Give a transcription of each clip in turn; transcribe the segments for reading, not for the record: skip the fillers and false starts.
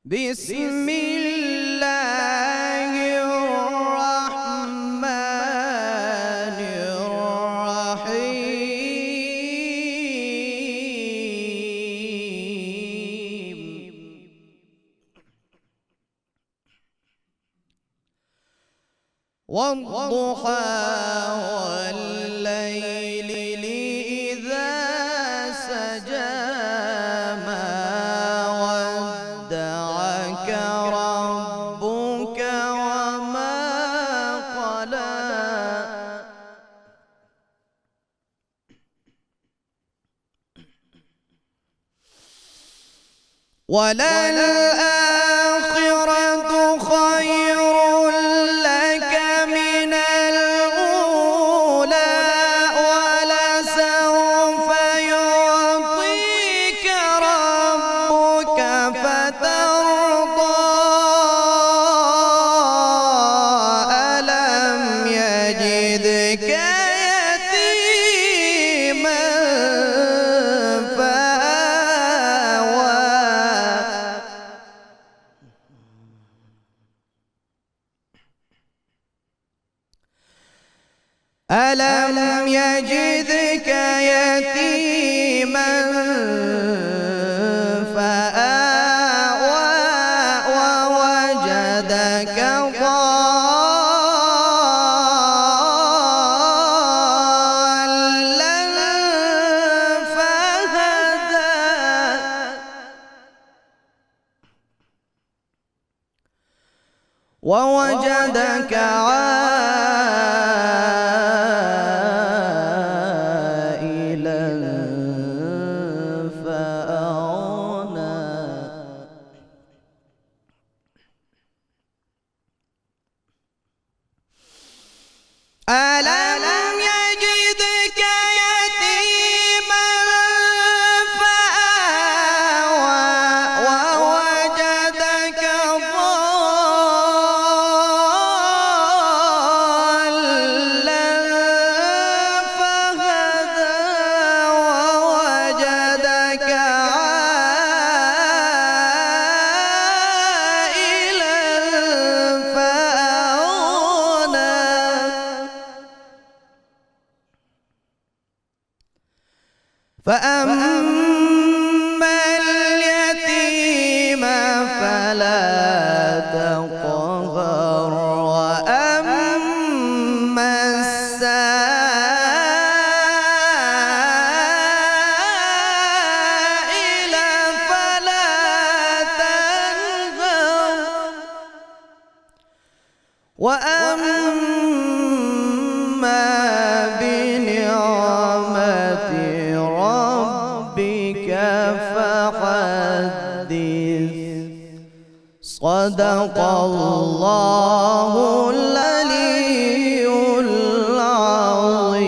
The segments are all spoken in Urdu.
بسم الله الرحمن الرحيم والضحى والليل إذا سجى ما ودعك ربك وما قلى وللآخرة خير لك من الأولى ولسوف يعطيك ربك فترضى ألم يجدك يتيما فآوى ألم يجدك يتيما فآوى ووجدك ضالا فهدى ووجدك عائلا فأغنى ألم يجدك يتيما فآوى ووجدك ضالا فهدى ووجدك عائلا فأغنى فأما اليتيم فلا تقهر وأما السائل فلا تنهر وأما بنعمة ربك فحدث صدق الله العلي العظيم.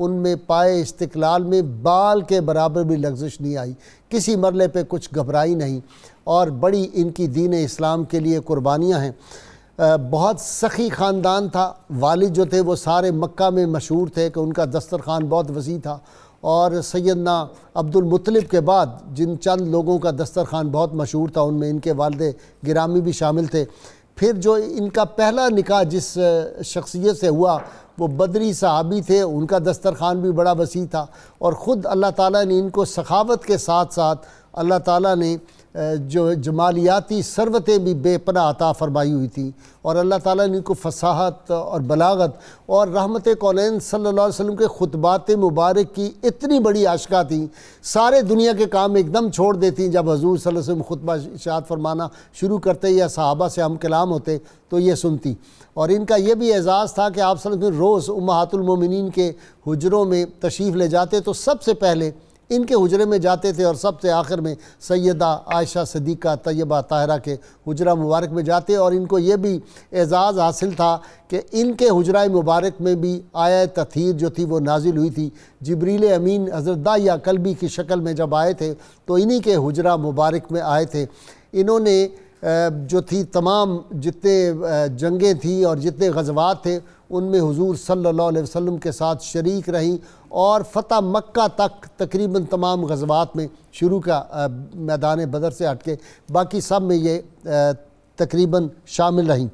ان میں پائے استقلال میں بال کے برابر بھی لغزش نہیں آئی، کسی مرحلے پہ کچھ گھبرائی نہیں، اور بڑی ان کی دین اسلام کے لیے قربانیاں ہیں۔ بہت سخی خاندان تھا، والد جو تھے وہ سارے مکہ میں مشہور تھے کہ ان کا دسترخوان بہت وسیع تھا، اور سیدنا عبد المطلب کے بعد جن چند لوگوں کا دسترخوان بہت مشہور تھا ان میں ان کے والد گرامی بھی شامل تھے۔ پھر جو ان کا پہلا نکاح جس شخصیت سے ہوا وہ بدری صحابی تھے، ان کا دسترخوان بھی بڑا وسیع تھا، اور خود اللہ تعالیٰ نے ان کو سخاوت کے ساتھ ساتھ اللہ تعالیٰ نے جو جمالیاتی ثروتیں بھی بے پناہ عطا فرمائی ہوئی تھیں، اور اللہ تعالیٰ نے ان کو فصاحت اور بلاغت اور رحمت کونین صلی اللہ علیہ وسلم کے خطبات مبارک کی اتنی بڑی عاشقہ تھیں، سارے دنیا کے کام ایک دم چھوڑ دیتی جب حضور صلی اللہ علیہ وسلم خطبہ ارشاد فرمانا شروع کرتے یا صحابہ سے ہم کلام ہوتے تو یہ سنتی۔ اور ان کا یہ بھی اعزاز تھا کہ آپ صلی اللہ علیہ وسلم روز امہات المومنین کے حجروں میں تشریف لے جاتے تو سب سے پہلے ان کے حجرے میں جاتے تھے، اور سب سے آخر میں سیدہ عائشہ صدیقہ طیبہ طاہرہ کے حجرہ مبارک میں جاتے، اور ان کو یہ بھی اعزاز حاصل تھا کہ ان کے حجرہ مبارک میں بھی آیہ تطہیر جو تھی وہ نازل ہوئی تھی۔ جبریل امین حضرت داعیہ قلبی کی شکل میں جب آئے تھے تو انہی کے حجرہ مبارک میں آئے تھے۔ انہوں نے جو تھی تمام جتنے جنگیں تھیں اور جتنے غزوات تھے ان میں حضور صلی اللہ علیہ وسلم کے ساتھ شریک رہیں، اور فتح مکہ تک تقریباً تمام غزوات میں، شروع کا میدان بدر سے ہٹ کے باقی سب میں یہ تقریباً شامل رہیں۔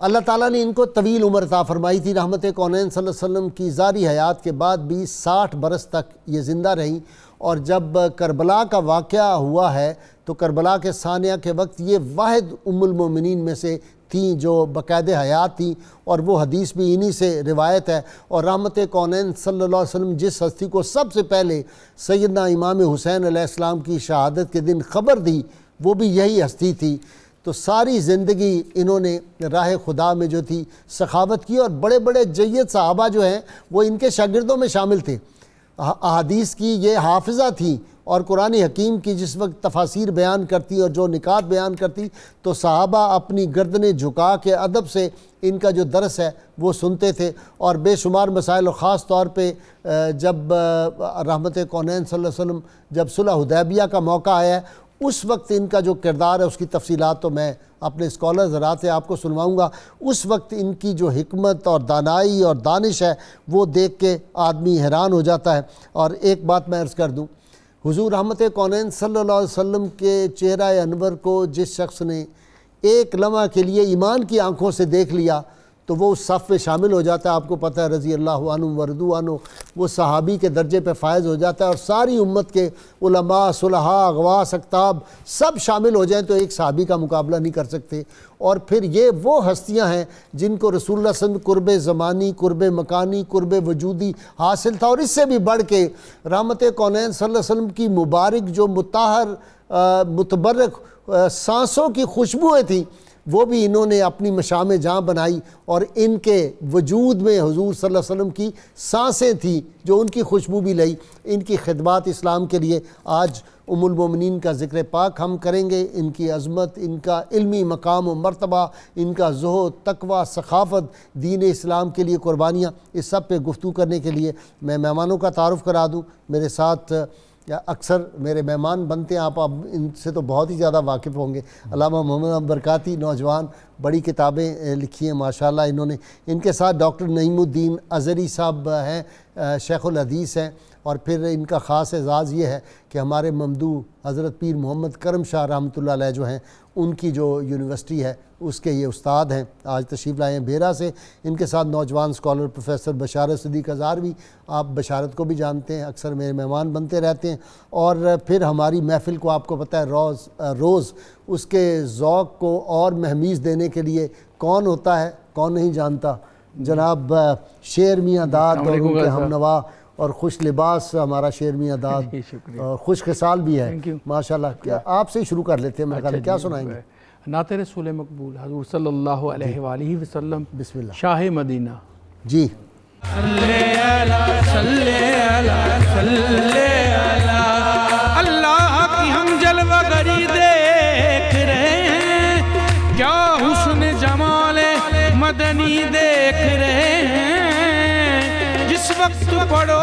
اللہ تعالیٰ نے ان کو طویل عمر عطا فرمائی تھی۔ رحمت کونین صلی اللہ علیہ وسلم کی ظاہری حیات کے بعد بھی 60 برس تک یہ زندہ رہیں، اور جب کربلا کا واقعہ ہوا ہے تو کربلا کے ثانیہ کے وقت یہ واحد ام المومنین میں سے تھیں جو باقاعدہ حیات تھیں، اور وہ حدیث بھی انہی سے روایت ہے۔ اور رحمت کونین صلی اللہ علیہ وسلم جس ہستی کو سب سے پہلے سیدنا امام حسین علیہ السلام کی شہادت کے دن خبر دی وہ بھی یہی ہستی تھی۔ تو ساری زندگی انہوں نے راہ خدا میں جو تھی سخاوت کی، اور بڑے بڑے جید صحابہ جو ہیں وہ ان کے شاگردوں میں شامل تھے۔ احادیث کی یہ حافظہ تھیں، اور قرآن حکیم کی جس وقت تفاسیر بیان کرتی اور جو نکات بیان کرتی تو صحابہ اپنی گردنیں جھکا کے ادب سے ان کا جو درس ہے وہ سنتے تھے، اور بے شمار مسائل، اور خاص طور پہ جب رحمت کونین صلی اللہ علیہ وسلم جب صلح حدیبیہ کا موقع آیا ہے اس وقت ان کا جو کردار ہے اس کی تفصیلات تو میں اپنے اسکالر حضرات سے آپ کو سنواؤں گا۔ اس وقت ان کی جو حکمت اور دانائی اور دانش ہے وہ دیکھ کے آدمی حیران ہو جاتا ہے۔ اور ایک بات میں عرض کر دوں، حضور رحمت کونین صلی اللہ علیہ وسلم کے چہرہ انور کو جس شخص نے ایک لمحہ کے لیے ایمان کی آنکھوں سے دیکھ لیا تو وہ اس صف میں شامل ہو جاتا ہے۔ آپ کو پتہ ہے رضی اللہ عنہ ورضوا عنہ، وہ صحابی کے درجے پہ فائز ہو جاتا ہے، اور ساری امت کے علماء، صلحاء، اغواث، اقطاب سب شامل ہو جائیں تو ایک صحابی کا مقابلہ نہیں کر سکتے۔ اور پھر یہ وہ ہستیاں ہیں جن کو رسول اللہ صلی اللہ علیہ وسلم قرب زمانی، قرب مکانی، قرب وجودی حاصل تھا، اور اس سے بھی بڑھ کے رحمت کونین صلی اللہ علیہ وسلم کی مبارک جو مطہر متبرک سانسوں کی خوشبوئیں تھیں وہ بھی انہوں نے اپنی مشام جاں بنائی، اور ان کے وجود میں حضور صلی اللہ علیہ وسلم کی سانسیں تھیں جو ان کی خوشبو بھی لئی۔ ان کی خدمات اسلام کے لیے آج ام المومنین کا ذکر پاک ہم کریں گے، ان کی عظمت، ان کا علمی مقام و مرتبہ، ان کا زہد، تقوی، سخاوت، دین اسلام کے لیے قربانیاں، اس سب پہ گفتگو کرنے کے لیے میں مہمانوں کا تعارف کرا دوں۔ میرے ساتھ اکثر میرے مہمان بنتے ہیں، آپ ان سے تو بہت ہی زیادہ واقف ہوں گے، علامہ محمد برکاتی، نوجوان، بڑی کتابیں لکھی ہیں ماشاءاللہ انہوں نے۔ ان کے ساتھ ڈاکٹر نعیم الدین اظہری صاحب ہیں، شیخ الحدیث ہیں، اور پھر ان کا خاص اعزاز یہ ہے کہ ہمارے ممدوح حضرت پیر محمد کرم شاہ رحمۃ اللہ علیہ جو ہیں ان کی جو یونیورسٹی ہے اس کے یہ استاد ہیں، آج تشریف لائے ہیں بیرا سے۔ ان کے ساتھ نوجوان اسکالر پروفیسر بشارت صدیق اظہروی، آپ بشارت کو بھی جانتے ہیں، اکثر میرے مہمان بنتے رہتے ہیں۔ اور پھر ہماری محفل کو آپ کو پتہ ہے روز اس کے ذوق کو اور مہمیز دینے کے لیے کون ہوتا ہے، کون نہیں جانتا، جناب شیر میاں داد اور ان کے ہم نوا اور خوش لباس ہمارا شیر میاں داد، اور خوش خصال بھی ہے ماشاءاللہ۔ کیا آپ سے ہی شروع کر لیتے ہیں، میں کیا سنائیں گے؟ نعت رسول مقبول حضور صلی اللہ علیہ وآلہ وسلم، بسم اللہ۔ شاہ مدینہ۔ جی اللہ کی ہم جلوہ گری دیکھ رہے ہیں، کیا حسن جمال مدنی دیکھ رہے ہیں، جس وقت پڑھو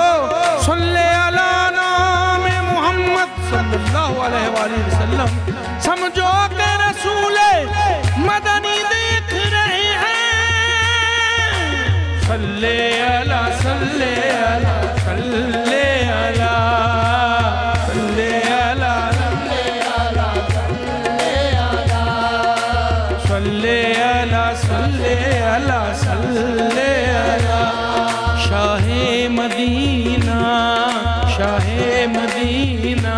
صلی علی نام محمد صلی اللہ علیہ وآلہ وسلم، سمجھو کہ رسول مدنی دیکھ رہے ہیں۔ صلی علی صلی علی صلی علی صلی علی صلی علی صلی علی صلی علی شاہ مدینہ شاہ مدینہ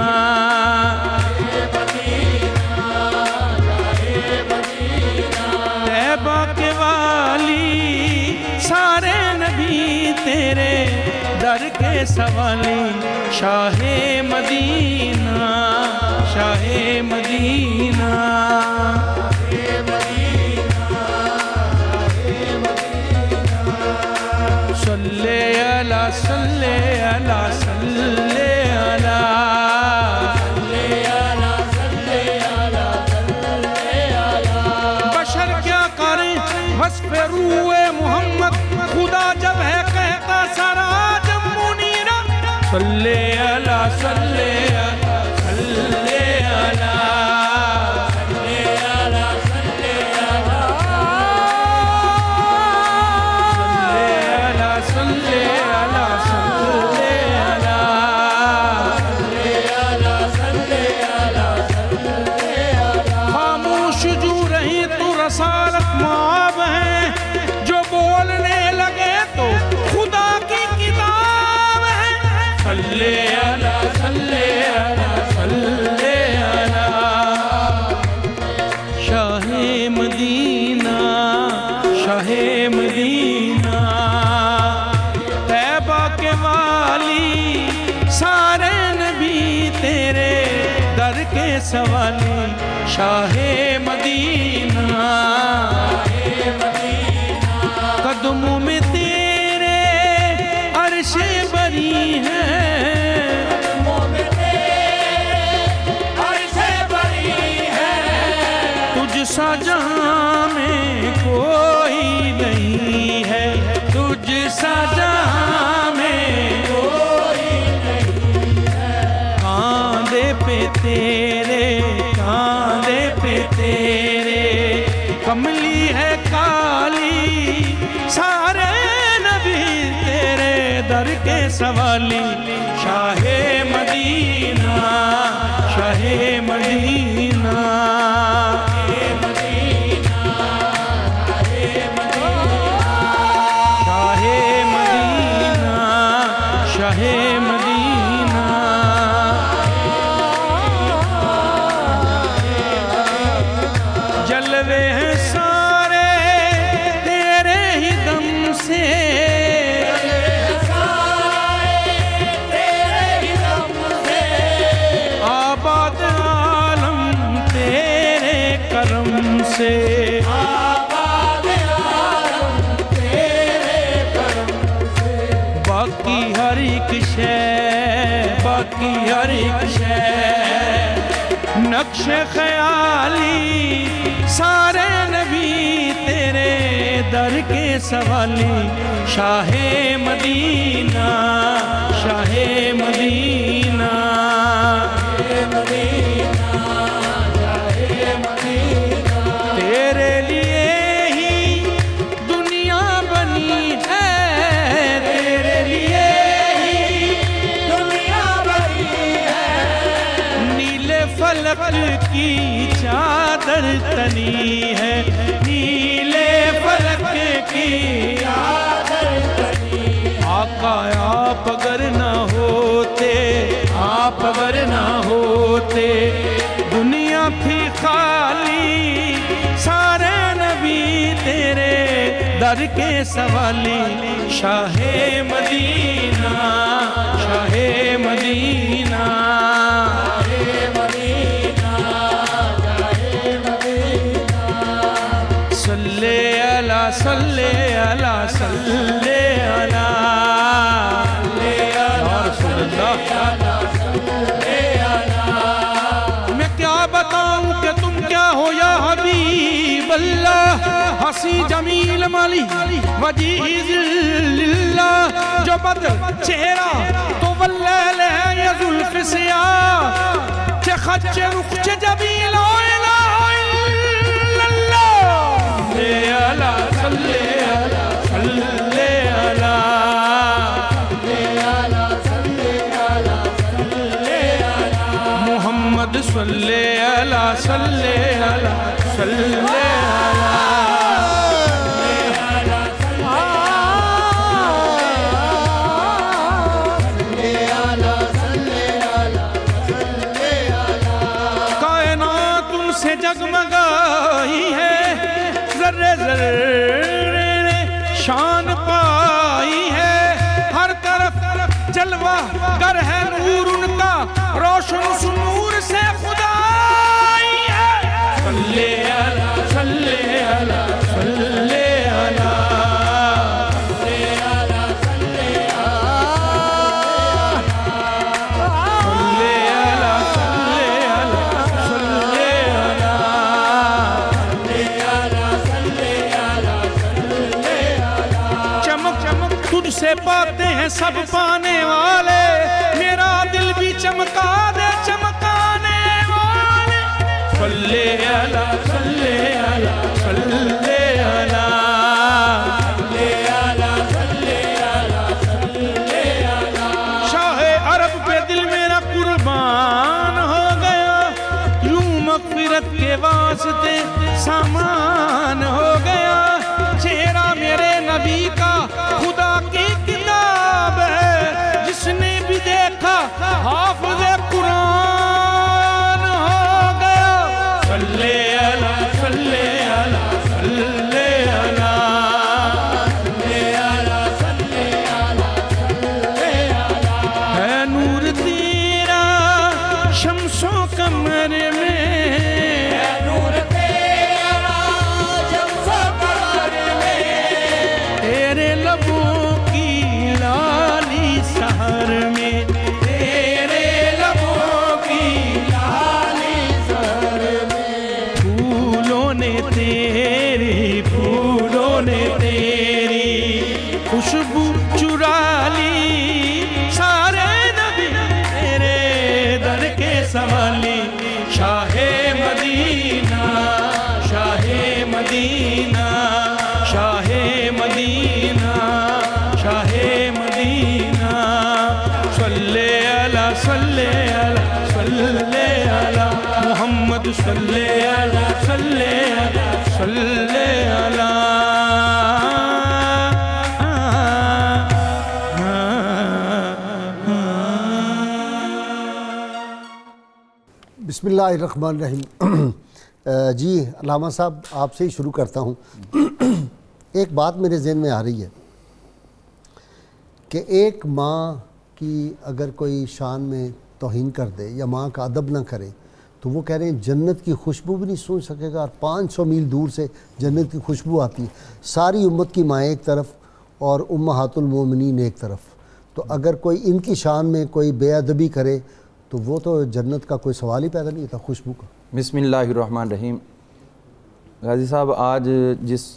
طیبہ کے والی سارے نبی تیرے در کے سوالی، شاہ مدینہ شاہ مدینہ صلی علی صلی علی صلی علی بشر کیا کریں وصف روح محمد، خدا جب ہے کہتا سراج منیرہ، صلی علی صلی علی صلی علی رسالت معاب ہیں، جو بولنے لگے تو خدا کی کتاب ہے، صلی علی صلی علی صلی علی شاہ مدینہ شاہ مدینہ طیبہ کے والی سارے نبی تیرے در کے سوالی، شاہ مدینہ قدموں میں تیرے عرش بری ہے، تجھ سا جہاں میں کوئی نہیں ہے، تجھ سا جہاں میں کوئی نہیں ہے، کاندھے پہ تیرے کاندھے پہ تیرے کملی ہے کالی، سارے نبی تیرے در کے سوالی، شاہ مدینہ شاہ مدینہ شاہ مدینہ شاہ مدینہ جلوے ہیں سارے تیرے ہی دم سے، آباد عالم تیرے کرم سے، باقی ہر ایک شے باقی ہر ایک شے نقش خیالی، سارے نبی تیرے در کے سوالی، شاہ مدینہ شاہ مدینہ تیرے لیے ہی دنیا بنی ہے، تیرے لیے ہی دنیا بنی ہے، نیلے فلک کی چادر تنی ہے، نیلے فلک کی چادر تنی، آقا آپ اگر نہ ہوتے آپ اگر نہ ہوتے دنیا تھی خالی، سارے نبی تیرے در کے سوالی، شاہ مدینہ شاہ مدینہ صلی علی صلی علی صلی علی یا رسول اللہ۔ میں کیا بتاؤں کہ تم کیا ہو یا حبیب اللہ، حسی جمیل مالی وجیہ ذل اللہ جو بدر چہرہ تو واللیل ہے یہ ظلف سیاہ چہ خچ رخ چہ جبیل لا الہ الا اللہ صلی اللہ صلی محمد صلی اللہ صلی اللہ صلی کائنات ان سے جگمگائی ہے ذرے ذرے نے شان پائی ہے ہر طرف جلوہ گر ہے نور ان کا روشن اس نور سے خدائی ہے صلی اللہ صلی اللہ صلی اللہ سے پاتے ہیں سب پانے والے میرا دل بھی چمکا دے چمکانے والے صلی اللہ صلی اللہ صلی اللہ شاہ عرب پہ دل میرا قربان ہو گیا یوں مغفرت کے واسطے سامان ہو گیا چہرہ میرے نبی کا خدا کی کتاب ہے جس نے بھی دیکھا حافظ قرآن ہو گیا صلی اللہ صلی اللہ صلی اللہ ہے نور تیرا شمس و قمر میں خوشبو چرا لی سارے نبی تیرے در کے سوالی شاہ مدینہ شاہ مدینہ شاہ مدینہ شاہ مدینہ صلی اللہ صلی اللہ صلی اللہ محمد صلی اللہ صلی اللہ صلی اللہ بسم اللہ الرحمن الرحیم جی علامہ صاحب آپ سے ہی شروع کرتا ہوں ایک بات میرے ذہن میں آ رہی ہے کہ ایک ماں کی اگر کوئی شان میں توہین کر دے یا ماں کا ادب نہ کرے تو وہ کہہ رہے ہیں جنت کی خوشبو بھی نہیں سن سکے گا اور 500 میل دور سے جنت کی خوشبو آتی ہے ساری امت کی مائیں ایک طرف اور امہات المومنین ایک طرف تو اگر کوئی ان کی شان میں کوئی بے ادبی کرے تو وہ تو جنت کا کوئی سوال ہی پیدا نہیں ہوتا خوشبو کا بسم اللہ الرحمن الرحیم غازی صاحب آج جس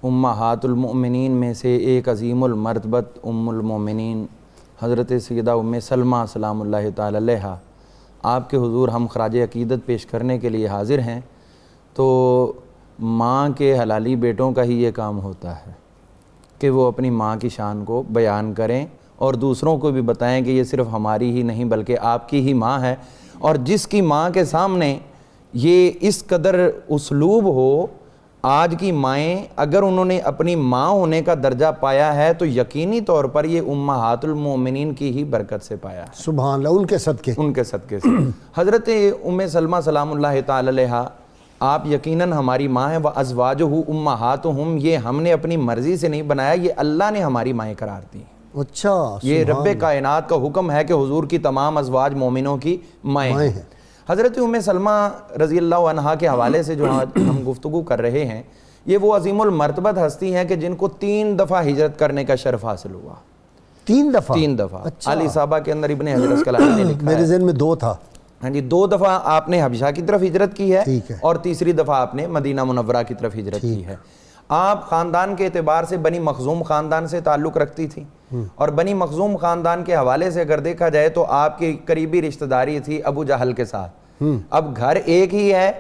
امہات المؤمنین میں سے ایک عظیم المرتبت ام المؤمنین حضرت سیدہ ام سلمہ سلام اللہ تعالی علیہا آپ کے حضور ہم خراج عقیدت پیش کرنے کے لیے حاضر ہیں تو ماں کے حلالی بیٹوں کا ہی یہ کام ہوتا ہے کہ وہ اپنی ماں کی شان کو بیان کریں اور دوسروں کو بھی بتائیں کہ یہ صرف ہماری ہی نہیں بلکہ آپ کی ہی ماں ہے اور جس کی ماں کے سامنے یہ اس قدر اسلوب ہو آج کی مائیں اگر انہوں نے اپنی ماں ہونے کا درجہ پایا ہے تو یقینی طور پر یہ امہات المؤمنین کی ہی برکت سے پایا ہے سبحان اللہ ان کے صدقے سے حضرت ام سلمہ سلام اللہ تعالی علیہا آپ یقیناً ہماری ماں ہیں وَأَزْوَاجُهُ أُمَّهَاتُهُمْ یہ ہم نے اپنی مرضی سے نہیں بنایا یہ اللہ نے ہماری مائیں قرار دی اچھا یہ رب کائنات کا حکم ہے کہ حضور کی تمام ازواج مومنوں کی مائیں ہیں حضرت ام سلمہ رضی اللہ عنہا کے حوالے سے جو ہم گفتگو کر رہے ہیں یہ وہ عظیم المرتبت ہستی ہیں کہ جن کو 3 دفعہ ہجرت کرنے کا شرف حاصل ہوا 3 دفعہ 3 دفعہ علی صحابہ کے اندر ابن حجر اسقلانی نے لکھا میرے ذہن میں 2 تھا ہاں جی 2 دفعہ آپ نے حبشہ کی طرف ہجرت کی ہے اور تیسری دفعہ آپ نے مدینہ منورہ کی طرف ہجرت کی ہے آپ خاندان کے اعتبار سے بنی مخزوم خاندان سے تعلق رکھتی تھی، اور بنی مخزوم خاندان کے حوالے سے اگر دیکھا جائے تو آپ کی قریبی رشتہ داری تھی ابو جہل کے ساتھ۔ اب گھر ایک ہی ہے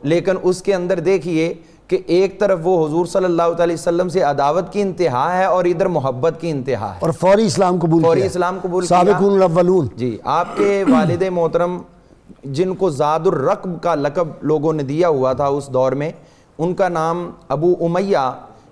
لیکن اس کے اندر دیکھیے کہ ایک طرف وہ حضور صلی اللہ علیہ وسلم سے عداوت کی انتہا ہے اور ادھر محبت کی انتہا ہے، اور فوری اسلام قبول کیا، فوری اسلام قبول کیا۔ سابقون الاولون۔ جی، آپ کے والد محترم جن کو زاد الرقب کا لقب لوگوں نے دیا ہوا تھا اس دور میں، ان کا نام ابو امیہ،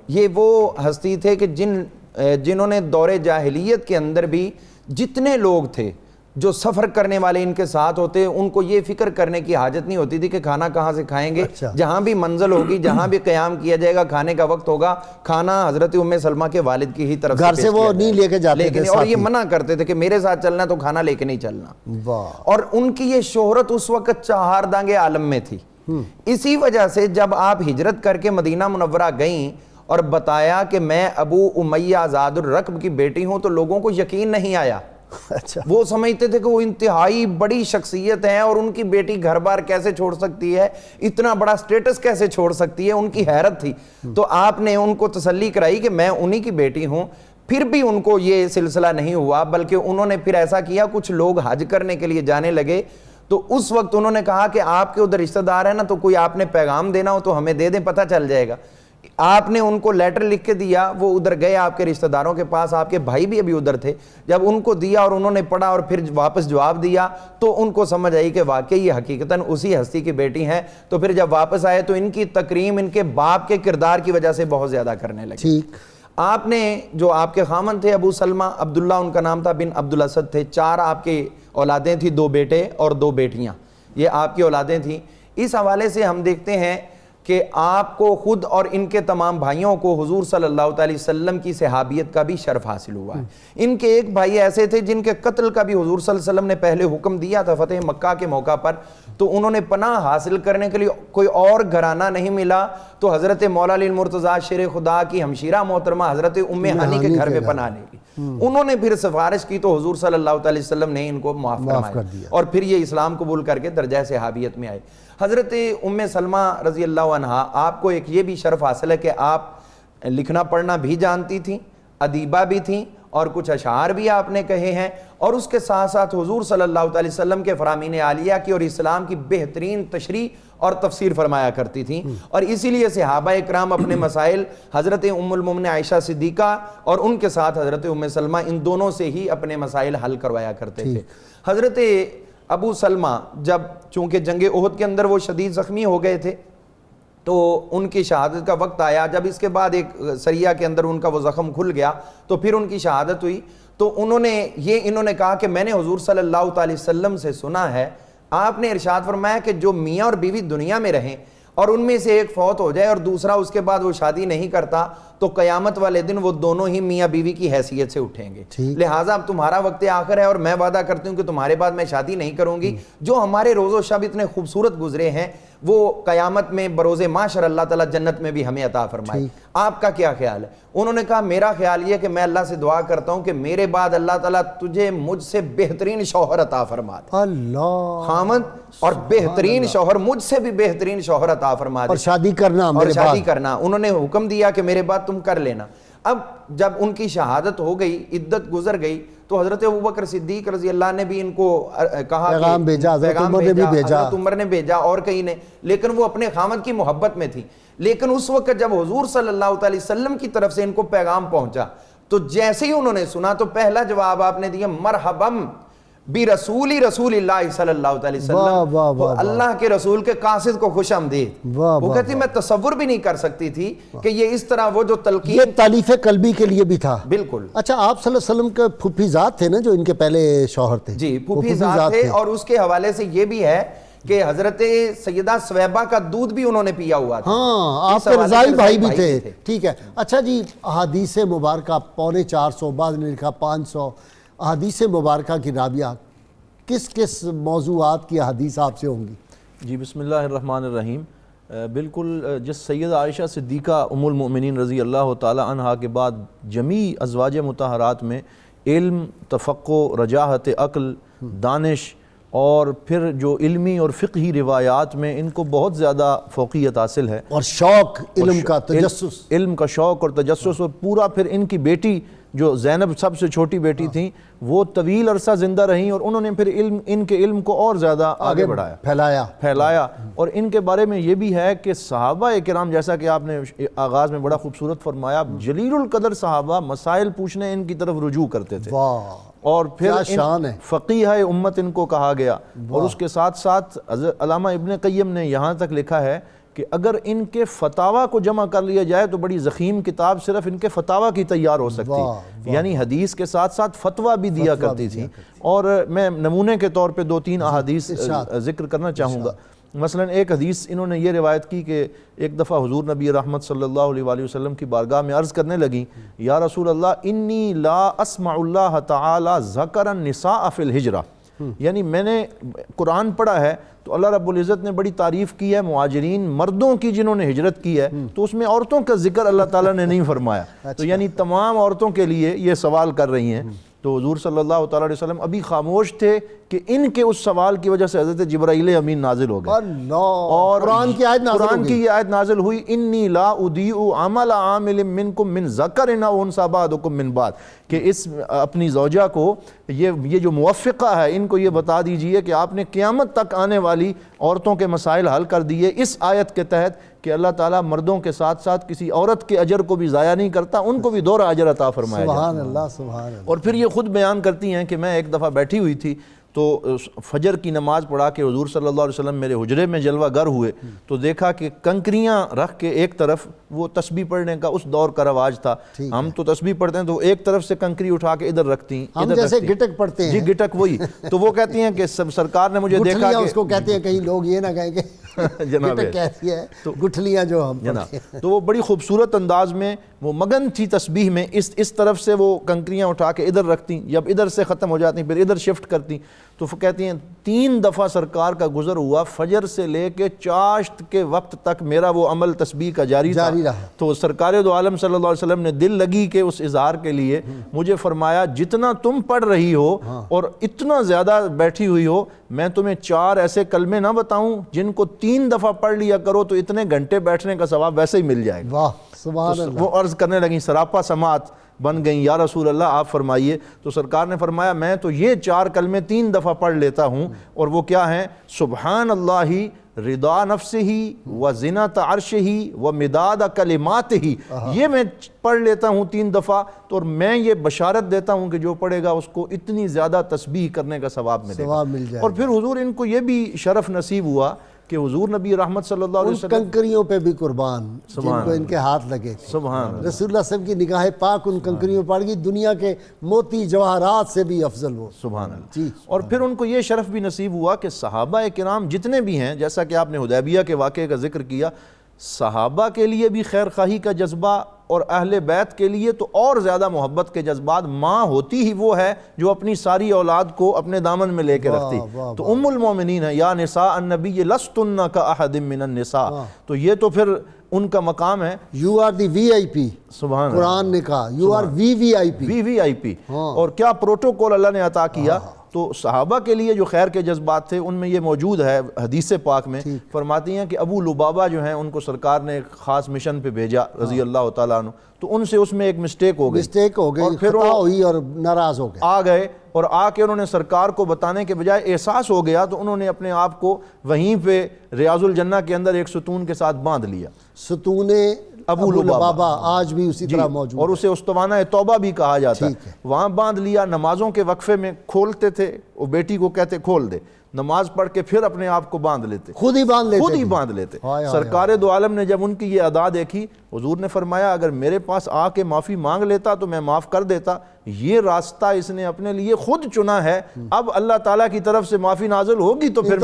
یہ وہ ہستی تھے کہ جنہوں نے دور جاہلیت کے اندر بھی جتنے لوگ تھے جو سفر کرنے والے ان کے ساتھ ہوتے، ان کو یہ فکر کرنے کی حاجت نہیں ہوتی تھی کہ کھانا کہاں سے کھائیں گے، جہاں بھی منزل ہوگی، جہاں بھی قیام کیا جائے گا، کھانے کا وقت ہوگا، کھانا حضرت ام سلمہ کے والد کی ہی طرف گھر سے وہ نہیں لے کے جاتے تھے، اور یہ منع کرتے تھے کہ میرے ساتھ چلنا تو کھانا لے کے نہیں چلنا۔ اور ان کی یہ شہرت اس وقت چہاردانگ عالم میں تھی۔ اسی وجہ سے جب آپ ہجرت کر کے مدینہ منورہ گئیں اور بتایا کہ میں ابو امیہ زاد الرقب کی بیٹی ہوں، تو لوگوں کو یقین نہیں آیا۔ اچھا، وہ سمجھتے تھے کہ وہ انتہائی بڑی شخصیت ہیں اور ان کی بیٹی گھر بار کیسے چھوڑ سکتی ہے، اتنا بڑا سٹیٹس کیسے چھوڑ سکتی ہے، ان کی حیرت تھی۔ تو آپ نے ان کو تسلی کرائی کہ میں انہی کی بیٹی ہوں۔ پھر بھی ان کو یہ سلسلہ نہیں ہوا، بلکہ انہوں نے پھر ایسا کیا، کچھ لوگ حج کرنے کے لیے جانے لگے تو اس وقت انہوں نے کہا کہ آپ کے ادھر رشتہ دار ہیں نا، تو کوئی آپ نے پیغام دینا ہو تو ہمیں دے دیں، پتہ چل جائے گا۔ آپ نے ان کو لیٹر لکھ کے دیا، وہ ادھر گئے آپ کے رشتہ داروں کے پاس، آپ کے بھائی بھی ابھی ادھر تھے، جب ان کو دیا اور انہوں نے پڑھا اور پھر واپس جواب دیا تو ان کو سمجھ آئی کہ واقعی یہ حقیقتاً اسی ہستی کی بیٹی ہیں۔ تو پھر جب واپس آئے تو ان کی تکریم ان کے باپ کے کردار کی وجہ سے بہت زیادہ کرنے لگے۔ ٹھیک۔ آپ نے جو آپ کے خامن تھے ابو سلمہ، عبداللہ ان کا نام تھا، بن عبدالاسد تھے، 4 آپ کے اولادیں تھیں، 2 بیٹے اور 2 بیٹیاں، یہ آپ کی اولادیں تھیں۔ اس حوالے سے ہم دیکھتے ہیں کہ آپ کو خود اور ان کے تمام بھائیوں کو حضور صلی اللہ علیہ وسلم کی صحابیت کا بھی شرف حاصل ہوا ہے۔ ان کے ایک بھائی ایسے تھے جن کے قتل کا بھی حضور صلی اللہ علیہ وسلم نے پہلے حکم دیا تھا فتح مکہ کے موقع پر، تو انہوں نے پناہ حاصل کرنے کے لیے کوئی اور گھرانہ نہیں ملا تو حضرت مولا علی المرتضیٰ شیر خدا کی ہمشیرہ محترمہ حضرت ام ہانی کے گھر میں پناہ لے لی۔ انہوں نے پھر سفارش کی تو حضور صلی اللہ علیہ وسلم نے ان کو معاف فرمایا اور پھر یہ اسلام قبول کر کے درجہ صحابیت میں آئے۔ حضرت ام سلمہ رضی اللہ عنہا، آپ کو ایک یہ بھی شرف حاصل ہے کہ آپ لکھنا پڑھنا بھی جانتی تھیں، ادیبہ بھی تھیں، اور کچھ اشعار بھی آپ نے کہے ہیں، اور اس کے ساتھ ساتھ حضور صلی اللہ علیہ وسلم کے فرامین عالیہ کی اور اسلام کی بہترین تشریح اور تفسیر فرمایا کرتی تھیں، اور اسی لیے صحابہ اکرام اپنے مسائل حضرت ام المومنین عائشہ صدیقہ اور ان کے ساتھ حضرت ام سلمہ، ان دونوں سے ہی اپنے مسائل حل کروایا کرتے تھے۔ حضرت ابو سلمہ جب چونکہ جنگ احد کے اندر وہ شدید زخمی ہو گئے تھے تو ان کی شہادت کا وقت آیا، جب اس کے بعد ایک سریہ کے اندر ان کا وہ زخم کھل گیا تو پھر ان کی شہادت ہوئی، تو انہوں نے کہا کہ میں نے حضور صلی اللہ علیہ وسلم سے سنا ہے، آپ نے ارشاد فرمایا کہ جو میاں اور بیوی دنیا میں رہیں اور ان میں سے ایک فوت ہو جائے اور دوسرا اس کے بعد وہ شادی نہیں کرتا تو قیامت والے دن وہ دونوں ہی میاں بیوی کی حیثیت سے اٹھیں گے، لہٰذا اب تمہارا وقت آخر ہے اور میں وعدہ کرتی ہوں کہ تمہارے بعد میں شادی نہیں کروں گی۔ جو ہمارے روز و شب اتنے خوبصورت گزرے ہیں وہ قیامت میں بروز معاشر اللہ تعالیٰ جنت میں بھی ہمیں عطا فرمائے۔ آپ کا کیا خیال ہے؟ انہوں نے کہا میرا خیال یہ کہ میں اللہ سے دعا کرتا ہوں کہ میرے بعد اللہ تعالیٰ تجھے مجھ سے بہترین شوہر عطا فرما دے، اللہ خامد اور بہترین شوہر، مجھ سے بھی بہترین شوہر عطا فرما دے، اور شادی کرنا اور شادی کرنا۔ انہوں نے حکم دیا کہ میرے بعد تم کر لینا۔ اب جب ان کی شہادت ہو گئی، عدت گزر گئی، تو حضرت ابوبکر صدیق رضی اللہ نے بھی ان کو کہا، پیغام بھیجا، حضرت عمر نے بھی بھیجا، حضرت عمر نے بھیجا اور کئی نے، لیکن وہ اپنے خامد کی محبت میں تھی۔ لیکن اس وقت جب حضور صلی اللہ علیہ وسلم کی طرف سے ان کو پیغام پہنچا تو جیسے ہی انہوں نے سنا تو پہلا جواب آپ نے دیا، مرحبم رسول اللہ صلی اللہ علیہ وسلم، اللہ کے رسول کے قاصد کو خوش آمدید۔ وہ کہتی میں تصور بھی نہیں کر سکتی تھی کہ یہ اس طرح وہ جو تلقین، یہ تالیف قلبی کے لیے بھی تھا۔ بالکل۔ اچھا، آپ صلی اللہ علیہ وسلم کے پھوپھی زاد تھے نا جو ان کے پہلے شوہر تھے؟ جی، پھوپھی زاد تھے، اور اس کے حوالے سے یہ بھی ہے کہ حضرت سیدہ سویبہ کا دودھ بھی انہوں نے پیا ہوا تھا۔ ہاں، آپ کے رضائی بھائی بھی تھے۔ ٹھیک ہے۔ اچھا جی، احادیث مبارکہ 450، بعض نے لکھا 500 احادیث مبارکہ کی راویہ، کس کس موضوعات کی احادیث آپ سے ہوں گی؟ جی، بسم اللہ الرحمن الرحیم۔ بالکل جس سیدہ عائشہ صدیقہ ام المؤمنین رضی اللہ تعالی عنہا کے بعد جمیع ازواج مطہرات میں علم، تفقہ، رجاحت عقل، دانش اور پھر جو علمی اور فقہی روایات میں ان کو بہت زیادہ فوقیت حاصل ہے، اور شوق علم کا تجسس، علم کا شوق اور تجسس، اور پورا پھر ان کی بیٹی جو زینب سب سے چھوٹی بیٹی تھیں وہ طویل عرصہ زندہ رہیں، اور انہوں نے پھر ان کے علم کو اور زیادہ آگے بڑھایا، پھیلایا۔ اور ان کے بارے میں یہ بھی ہے کہ صحابہ کرام، جیسا کہ آپ نے آغاز میں بڑا خوبصورت فرمایا، جلیل القدر صحابہ مسائل پوچھنے ان کی طرف رجوع کرتے تھے، اور پھر فقیہ امت ان کو کہا گیا۔ اور اس کے ساتھ ساتھ علامہ ابن قیم نے یہاں تک لکھا ہے کہ اگر ان کے فتاویٰ کو جمع کر لیا جائے تو بڑی ضخیم کتاب صرف ان کے فتاویٰ کی تیار ہو سکتی، یعنی حدیث کے ساتھ ساتھ فتویٰ بھی دیا کرتی تھی۔ اور میں نمونے کے طور پہ 2-3 احادیث ذکر کرنا چاہوں گا۔ مثلا ایک حدیث انہوں نے یہ روایت کی کہ ایک دفعہ حضور نبی رحمت صلی اللہ علیہ وآلہ وسلم کی بارگاہ میں عرض کرنے لگیں، یا رسول اللہ انی لا اسمع اللہ تعالی ذکر النساء فی الہجرہ، یعنی میں نے قرآن پڑھا ہے تو اللہ رب العزت نے بڑی تعریف کی ہے مہاجرین مردوں کی جنہوں نے ہجرت کی ہے، تو اس میں عورتوں کا ذکر اللہ تعالیٰ نے نہیں فرمایا، تو یعنی تمام عورتوں کے لیے یہ سوال کر رہی ہیں۔ تو حضور صلی اللہ تعالیٰ علیہ وسلم ابھی خاموش تھے کہ ان کے اس سوال کی وجہ سے حضرت جبرائیل امین نازل ہو گئے، اور قرآن کی یہ آیت نازل ہوئی، انی لا اضیع عمل عامل منکم من ذکر او انثی بعضکم من بعض، کہ اس اپنی زوجہ کو یہ جو موفقہ ہے ان کو یہ بتا دیجئے کہ آپ نے قیامت تک آنے والی عورتوں کے مسائل حل کر دیے اس آیت کے تحت کہ اللہ تعالیٰ مردوں کے ساتھ ساتھ کسی عورت کے اجر کو بھی ضائع نہیں کرتا، ان کو بھی دوہرا اجر عطا فرمایا جاتا۔ سبحان اللہ، سبحان اللہ۔ اور پھر یہ خود بیان کرتی ہیں کہ میں ایک دفعہ بیٹھی ہوئی تھی تو فجر کی نماز پڑھا کے حضور صلی اللہ علیہ وسلم میرے حجرے میں جلوہ گر ہوئے، تو دیکھا کہ کنکریاں رکھ کے ایک طرف، وہ تسبیح پڑھنے کا اس دور کا رواج تھا، ہم تو تسبیح پڑھتے ہیں تو ایک طرف سے کنکری اٹھا کے ادھر رکھتی ہیں، ہم جیسے گٹک پڑھتے ہیں، جی گٹک وہی، تو وہ کہتی ہیں کہ سرکار نے مجھے دیکھا کہ اس کو کہتے ہیں، کہیں لوگ یہ نہ کہیں کہ گٹک کہتی ہے گٹھلیاں جو ہم پڑھتے ہیں، تو وہ بڑی خوبصورت انداز میں وہ مگن تھی تسبیح میں، اس طرف سے وہ کنکریاں اٹھا کے ادھر رکھتی، جب ادھر سے ختم ہو جاتی پھر ادھر شفٹ کرتی، تو کہتی ہیں 3 دفعہ سرکار کا گزر ہوا، فجر سے لے کے چاشت کے وقت تک میرا وہ عمل تسبیح کا جاری رہا۔ تو سرکار دو عالم صلی اللہ علیہ وسلم نے دل لگی کہ اس اظہار کے لیے مجھے فرمایا جتنا تم پڑھ رہی ہو اور اتنا زیادہ بیٹھی ہوئی ہو، میں تمہیں 4 ایسے کلمے نہ بتاؤں جن کو 3 دفعہ پڑھ لیا کرو تو اتنے گھنٹے بیٹھنے کا ثواب ویسے ہی مل جائے گا۔ واہ سبحان اللہ۔ وہ عرض کرنے لگیں، سراپا سماعت بن گئیں، یا رسول اللہ آپ فرمائیے۔ تو سرکار نے فرمایا میں تو یہ 4 کلمے 3 دفعہ پڑھ لیتا ہوں، اور وہ کیا ہیں؟ سبحان اللہ رضا نفسہ و زنۃ عرشہ و مداد کلماتہ، یہ میں پڑھ لیتا ہوں 3 دفعہ، تو میں یہ بشارت دیتا ہوں کہ جو پڑھے گا اس کو اتنی زیادہ تسبیح کرنے کا ثواب ملے گا۔ اور پھر حضور ان کو یہ بھی شرف نصیب ہوا کہ حضور نبی رحمت صلی اللہ علیہ وسلم کنکریوں پہ بھی قربان جن کو ان کے ہاتھ لگے تھے، سبحان اللہ، رسول اللہ صلی اللہ علیہ وسلم کی نگاہ پاک ان کنکریوں پڑ گئی، دنیا کے موتی جواہرات سے بھی افضل وہ، سبحان اللہ جی۔ اور پھر ان کو یہ شرف بھی نصیب ہوا کہ صحابہ کرام جتنے بھی ہیں، جیسا کہ آپ نے حدیبیہ کے واقعے کا ذکر کیا، صحابہ کے لیے بھی خیر خواہی کا جذبہ، اور اہل بیت کے لیے تو اور زیادہ محبت کے جذبات۔ ماں ہوتی ہی وہ ہے جو اپنی ساری اولاد کو اپنے دامن میں لے کے رکھتی، تو ام المومنین ہے، یا نساء النبی لستن کاحد من النساء، تو یہ تو پھر ان کا مقام ہے، یو آر دی وی آئی پی، سبحان اللہ، قرآن نے کہا یو آر وی آئی پی، وی آئی پی، اور کیا پروٹوکول اللہ نے عطا کیا۔ تو صحابہ کے لیے جو خیر کے جذبات تھے ان میں یہ موجود ہے، حدیث پاک میں فرماتی ہیں کہ ابو لبابہ جو ہیں ان کو سرکار نے ایک خاص مشن پہ بھیجا رضی اللہ تعالیٰ عنہ، تو ان سے اس میں ایک مسٹیک ہو گئی، اور پھر خطا ہوئی اور ناراض ہو گئے، آ گئے، اور آ کے انہوں نے سرکار کو بتانے کے بجائے احساس ہو گیا تو انہوں نے اپنے آپ کو وہیں پہ ریاض الجنہ کے اندر ایک ستون کے ساتھ باندھ لیا، ستون ابو لبابہ آج بھی اسی طرح موجود، اور اسے استوانہ توبہ بھی کہا جاتا ہے، وہاں باندھ لیا۔ نمازوں کے وقفے میں کھولتے تھے، وہ بیٹی کو کہتے کھول دے، نماز پڑھ کے پھر اپنے آپ کو باندھ لیتے، خود ہی باندھ لیتے۔ سرکار دو عالم نے جب ان کی یہ ادا دیکھی، حضور نے فرمایا اگر میرے پاس آ کے معافی مانگ لیتا تو میں معاف کر دیتا، یہ راستہ اس نے اپنے لیے خود چنا ہے، اب اللہ تعالیٰ کی طرف سے معافی نازل ہوگی تو پھر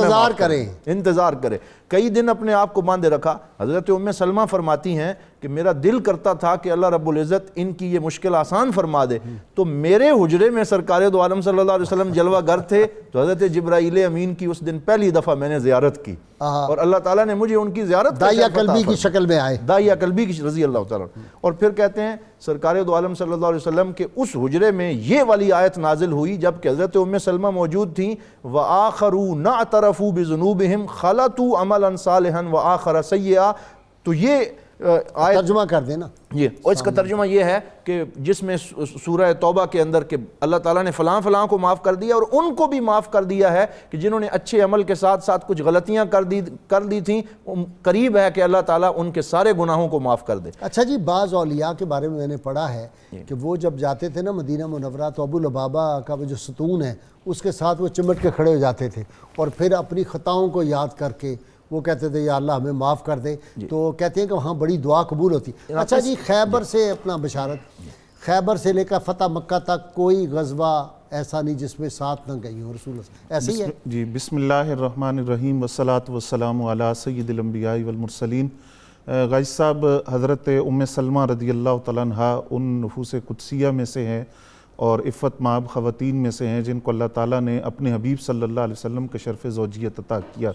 انتظار کرے۔ کئی دن اپنے آپ کو باندھے رکھا۔ حضرت ام سلمہ فرماتی ہیں کہ میرا دل کرتا تھا کہ اللہ رب العزت ان کی یہ مشکل آسان فرما دے، تو میرے حجرے میں سرکار دو عالم صلی اللہ علیہ وسلم جلوہ گر تھے، تو حضرت جبرائیل امین کی اس دن پہلی دفعہ میں نے زیارت کی، اور اللہ تعالیٰ نے مجھے ان کی زیارت داعیہ قلبی کی شکل میں آئے، داعیہ قلبی کی رضی اللہ تعالیٰ۔ اور پھر کہتے ہیں سرکار دو عالم صلی اللہ علیہ وسلم کے اس حجرے میں یہ والی آیت نازل ہوئی جب کہ حضرت ام سلمہ موجود تھیں، وَآخَرُونَ اعْتَرَفُوا بِذُنُوبِهِمْ خَلَطُوا عَمَلًا صَالِحًا وَآخَرَ سَيِّئًا۔ تو یہ آیت ترجمہ کر دینا یہ، اور اس کا ترجمہ یہ ہے کہ جس میں سورہ توبہ کے اندر کہ اللہ تعالیٰ نے فلاں فلاں کو معاف کر دیا، اور ان کو بھی معاف کر دیا ہے کہ جنہوں نے اچھے عمل کے ساتھ ساتھ کچھ غلطیاں کر دی تھیں، قریب ہے کہ اللہ تعالیٰ ان کے سارے گناہوں کو معاف کر دے۔ اچھا جی، بعض اولیاء کے بارے میں نے پڑھا ہے کہ وہ جب جاتے تھے نا مدینہ منورہ تو ابو لبابہ کا وہ جو ستون ہے اس کے ساتھ وہ چمٹ کے کھڑے ہو جاتے تھے، اور پھر اپنی خطاؤں کو یاد کر کے وہ کہتے تھے یا اللہ ہمیں معاف کر دے، تو کہتے ہیں کہ وہاں بڑی دعا قبول ہوتی۔ اچھا جی، خیبر سے اپنا بشارت، خیبر سے لے کر فتح مکہ تک کوئی غزوہ ایسا نہیں جس میں ساتھ نہ گئی ہوں رسول اللہ، ایسے ہی ہے جی؟ بسم اللہ الرحمن الرحیم والصلاة والسلام علی سید الانبیاء والمرسلین۔ غازی صاحب، حضرت ام سلمہ رضی اللہ تعالیٰ عنہ ان نفوس قدسیہ میں سے ہیں اور عفت مآب خواتین میں سے ہیں جن کو اللہ تعالیٰ نے اپنے حبیب صلی اللہ علیہ وسلم کے شرف زوجیت عطا کیا۔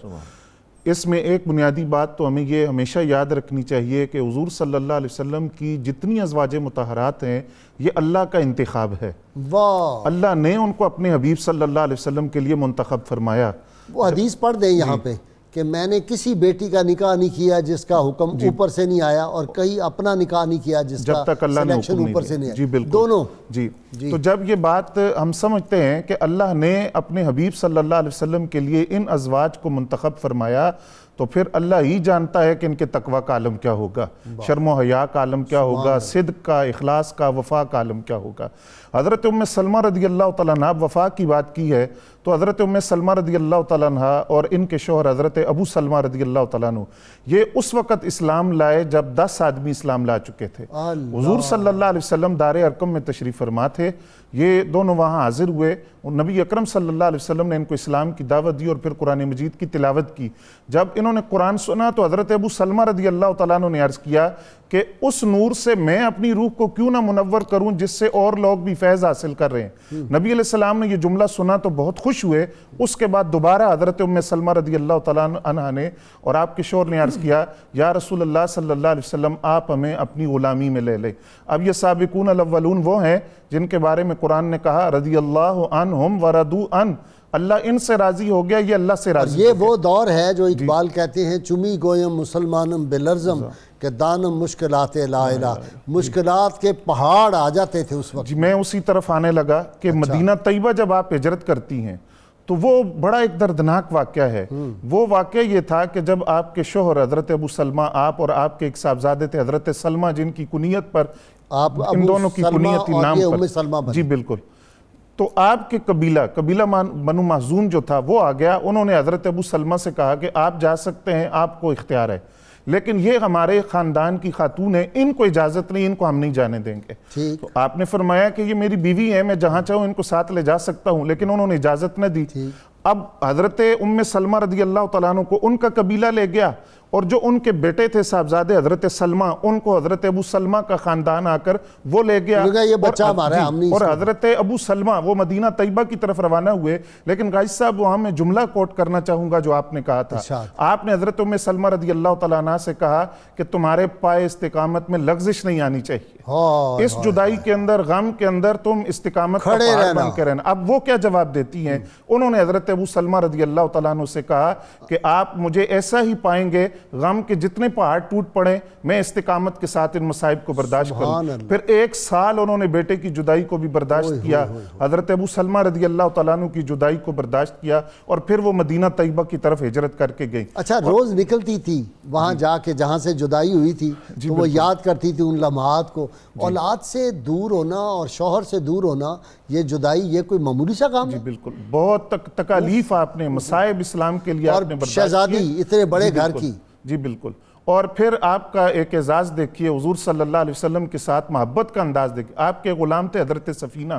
اس میں ایک بنیادی بات تو ہمیں یہ ہمیشہ یاد رکھنی چاہیے کہ حضور صلی اللہ علیہ وسلم کی جتنی ازواج مطہرات ہیں یہ اللہ کا انتخاب ہے، واہ، اللہ نے ان کو اپنے حبیب صلی اللہ علیہ وسلم کے لیے منتخب فرمایا۔ وہ حدیث پڑھ دیں یہاں پہ کہ میں نے کسی بیٹی کا نکاح نہیں کیا جس کا حکم اوپر سے نہیں آیا، اور کہیں اپنا نکاح نہیں کیا جس کا جب تک اللہ نے سلیکشن حکم اوپر نہیں سے نہیں دیا۔ آیا، جی بالکل، دونوں۔ جی تو جب یہ بات ہم سمجھتے ہیں کہ اللہ نے اپنے حبیب صلی اللہ علیہ وسلم کے لیے ان ازواج کو منتخب فرمایا، تو پھر اللہ ہی جانتا ہے کہ ان کے تقوی کا عالم کیا ہوگا، شرم و حیا کا عالم کیا ہوگا، صدق کا، اخلاص کا، وفا کا عالم کیا ہوگا۔ حضرت ام سلمہ رضی اللہ تعالیٰ عنہ، وفا کی بات کی ہے تو حضرت ام سلمہ رضی اللہ تعالیٰ عنہ اور ان کے شوہر حضرت ابو سلمہ رضی اللہ تعالیٰ عنہ یہ اس وقت اسلام لائے جب 10 آدمی اسلام لا چکے تھے۔ حضور صلی اللہ علیہ وسلم دار ارقم میں تشریف فرما تھے، یہ دونوں وہاں حاضر ہوئے، اور نبی اکرم صلی اللہ علیہ وسلم نے ان کو اسلام کی دعوت دی اور پھر قرآن مجید کی تلاوت کی۔ جب انہوں نے قرآن سنا تو حضرت ابو سلمہ رضی اللہ تعالیٰ عنہ نے عرض کیا کہ اس نور سے میں اپنی روح کو کیوں نہ منور کروں جس سے اور لوگ بھی فیض حاصل کر رہے ہیں۔ نبی علیہ السلام نے یہ جملہ سنا تو بہت خوش ہوئے۔ اس کے بعد دوبارہ حضرت ام سلمہ رضی اللہ تعالیٰ عنہ نے اور آپ کے شوہر نے عرض کیا یا رسول اللہ صلی اللہ علیہ وسلم آپ ہمیں اپنی غلامی میں لے لیں۔ اب یہ سابقون الاولون وہ ہیں جن کے بارے میں قرآن نے کہا رضی اللہ عنہم ورضوا عنہ، اللہ ان سے راضی ہو گیا، یہ اللہ سے راضی۔ یہ وہ دور ہے جو اقبال کہتے ہیں چمی گویم مسلمانم بلرزم کہ دانم مشکلات لا الہ، مشکلات کے پہاڑ آ جاتے تھے اس وقت۔ جی میں اسی طرف آنے لگا کہ مدینہ طیبہ جب آپ ہجرت کرتی ہیں تو وہ بڑا ایک دردناک واقعہ ہے۔ وہ واقعہ یہ تھا کہ جب آپ کے شوہر حضرت ابو سلمہ، آپ اور آپ کے ایک صاحبزادے تھے حضرت سلمہ جن کی کنیت پر ان دونوں کی کنیت تھی نام پر، جی بالکل، تو آپ کے قبیلہ بنو مخزوم جو تھا وہ آ گیا، انہوں نے حضرت ابو سلمہ سے کہا کہ آپ جا سکتے ہیں، آپ کو اختیار ہے، لیکن یہ ہمارے خاندان کی خاتون ہیں، ان کو اجازت نہیں، ان کو ہم نہیں جانے دیں گے۔ تو آپ نے فرمایا کہ یہ میری بیوی ہے، میں جہاں چاہوں ان کو ساتھ لے جا سکتا ہوں، لیکن انہوں نے اجازت نہ دی۔ اب حضرت ام سلمہ رضی اللہ تعالیٰ عنہ کو ان کا قبیلہ لے گیا، اور جو ان کے بیٹے تھے صاحبزادے حضرت سلمہ، ان کو حضرت ابو سلمہ کا خاندان آ کر وہ لے گیا، یہ بچہ ہمارا ہے، ہم نہیں۔ اور حضرت ابو سلمہ وہ مدینہ طیبہ کی طرف روانہ ہوئے۔ لیکن غازی صاحب وہاں میں جملہ کوٹ کرنا چاہوں گا جو آپ نے کہا تھا، آپ نے حضرت ام سلمہ رضی اللہ تعالیٰ عنہ سے کہا کہ تمہارے پائے استقامت میں لغزش نہیں آنی چاہیے، اس جدائی کے اندر، غم کے اندر تم استقامت کا پہاڑ بن کے رہنا۔ اب وہ کیا جواب دیتی ہیں؟ انہوں نے حضرت ابو سلمہ رضی اللہ تعالیٰ عنہ سے کہا کہ آپ مجھے ایسا ہی پائیں گے، غم کے جتنے پہاڑ ٹوٹ پڑے میں استقامت کے ساتھ ان مصائب کو برداشت کروں۔ پھر 1 سال انہوں نے بیٹے کی جدائی کو بھی برداشت کیا، حضرت ابو سلمہ رضی اللہ تعالیٰ عنہ کی جدائی کو برداشت کیا، اور پھر وہ مدینہ طیبہ کی طرف ہجرت کر کے گئی۔ اچھا، روز نکلتی تھی وہاں جا کے جہاں سے جدائی ہوئی تھی تو وہ یاد کرتی تھی ان لمحات کو۔ اولاد سے دور ہونا اور شوہر سے دور ہونا، یہ جدائی یہ کوئی معمولی سا کام ہے؟ جی بالکل، بہت تکالیف آپ نے، مصائب اسلام کے لیے آپ نے برداشت کی، اور شہزادی اتنے بڑے گھر کی۔ جی بالکل، اور پھر آپ کا ایک اعزاز دیکھیے، حضور صلی اللہ علیہ وسلم کے ساتھ محبت کا انداز دیکھیے۔ آپ کے غلام تھے حضرت سفینہ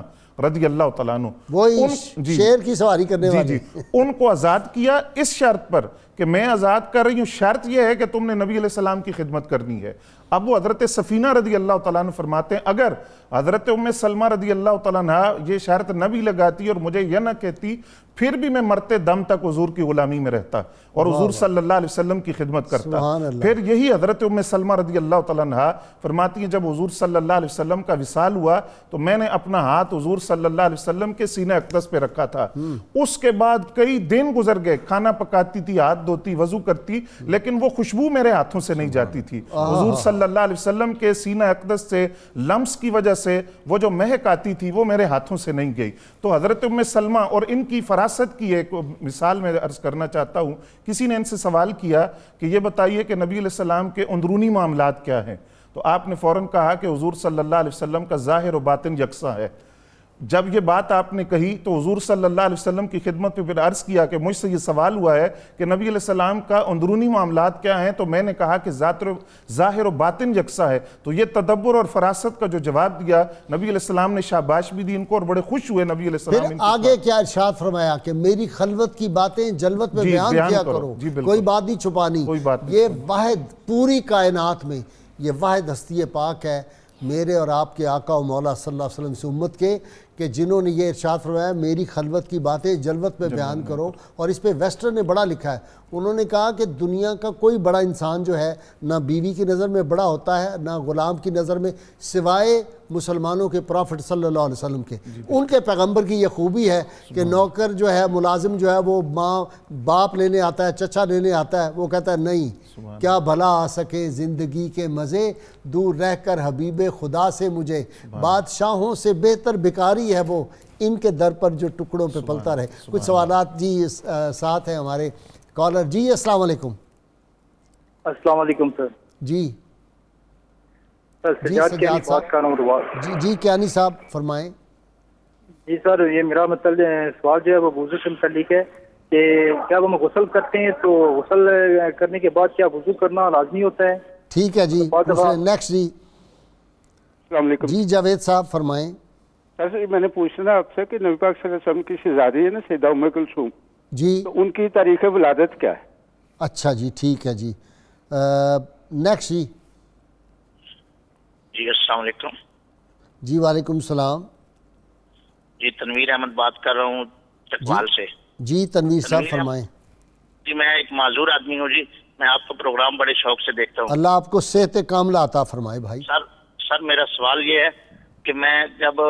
رضی اللہ تعالیٰ عنہ وہی شیر کی سواری کرنے والے جی ان کو آزاد کیا اس شرط پر کہ میں آزاد کر رہی ہوں، شرط یہ ہے کہ تم نے نبی علیہ السلام کی خدمت کرنی ہے۔ اب وہ حضرت سفینہ رضی اللہ تعالیٰ عنہ فرماتے ہیں اگر حضرت ام سلمہ رضی اللہ تعالیٰ عنہ یہ شرط نہ بھی لگاتی اور مجھے یہ نہ کہتی، پھر بھی میں مرتے دم تک حضور کی غلامی میں رہتا اور حضور صلی اللہ علیہ وسلم کی خدمت کرتا۔ پھر یہی حضرت ام سلمہ رضی اللہ تعالیٰ عنہ فرماتی ہیں جب حضور صلی اللہ علیہ وسلم کا وصال ہوا تو میں نے اپنا ہاتھ حضور صلی اللہ علیہ وسلم کے سینہ اقدس پہ رکھا تھا، اس کے بعد کئی دن گزر گئے، کھانا پکاتی تھی، ہاتھ دھوتی، وضو کرتی، لیکن وہ خوشبو میرے ہاتھوں سے نہیں جاتی تھی۔ حضور صلی اللہ علیہ وسلم کے سینہ اقدس سے لمس کی وجہ سے وہ جو مہک آتی تھی وہ میرے ہاتھوں سے نہیں گئی۔ تو حضرت ام سلمہ اور ان کی فراست کی ایک مثال میں عرض کرنا چاہتا ہوں، کسی نے ان سے سوال کیا کہ یہ بتائیے کہ نبی علیہ السلام کے اندرونی معاملات کیا ہیں، تو آپ نے فوراً کہا کہ حضور صلی اللہ علیہ وسلم کا ظاہر و باطن یکساں ہے۔ جب یہ بات آپ نے کہی تو حضور صلی اللہ علیہ وسلم کی خدمت پہ پھر عرض کیا کہ مجھ سے یہ سوال ہوا ہے کہ نبی علیہ السلام کا اندرونی معاملات کیا ہیں، تو میں نے کہا کہ ظاہر و باطن یکساں ہے۔ تو یہ تدبر اور فراست کا جو جواب دیا، نبی علیہ السلام نے شاباش بھی دی ان کو اور بڑے خوش ہوئے نبی علیہ السلام۔ پھر آگے کیا ارشاد فرمایا کہ میری خلوت کی باتیں جلوت میں بیان کیا کرو، کوئی بات نہیں چھپانی۔ یہ واحد پوری کائنات میں یہ واحد ہستی پاک ہے میرے اور آپ کے آقا و مولا صلی اللہ علیہ وسلم سے امت کے، کہ جنہوں نے یہ ارشاد فرمایا میری خلوت کی باتیں جلوت میں بیان کرو۔ اور اس پہ ویسٹرن نے بڑا لکھا ہے، انہوں نے کہا کہ دنیا کا کوئی بڑا انسان جو ہے نہ بیوی کی نظر میں بڑا ہوتا ہے نہ غلام کی نظر میں، سوائے مسلمانوں کے پروفٹ صلی اللہ علیہ وسلم کے۔ ان کے پیغمبر کی یہ خوبی ہے کہ نوکر جو ہے، ملازم جو ہے، وہ ماں باپ لینے آتا ہے، چچا لینے آتا ہے، وہ کہتا ہے نہیں، کیا بھلا آ سکے زندگی کے مزے، دور رہ کر حبیب خدا سے مجھے، بادشاہوں سے بہتر بھکاری ہے وہ، ان کے در پر جو ٹکڑوں پہ پلتا رہے۔ کچھ سوالات جی ساتھ ہیں ہمارے کالر۔ جی السلام علیکم۔ السلام علیکم سر۔ جی سر سجاد کیانی بات کر رہا ہوں۔ جی کیانی صاحب فرمائیں۔ جی سر یہ میرا سوال جو ہے وہ وضو سے متعلق ہے کہ جب ہم غسل کرتے ہیں تو غسل کرنے کے بعد کیا وضو کرنا لازمی ہوتا ہے؟ ٹھیک ہے جی، نیکسٹ جی۔ السلام علیکم جی جاوید صاحب فرمائیں۔ سر میں نے پوچھنا آپ سے کہ نبی پاک صلی اللہ علیہ وسلم کی شہزادی ہے نا سیدہ ام کلثوم، جی تو ان کی تاریخ ولادت کیا ہے؟ اچھا جی ٹھیک ہے جی، نیکسٹ جی۔ جی السلام علیکم۔ جی وعلیکم السلام۔ جی تنویر احمد بات کر رہا ہوں چکوال سے۔ جی تنویر صاحب فرمائیں۔ جی میں ایک معذور آدمی ہوں جی، میں آپ کا پروگرام بڑے شوق سے دیکھتا ہوں۔ اللہ آپ کو صحت کاملہ عطا فرمائے بھائی۔ سر میرا سوال یہ ہے کہ میں جب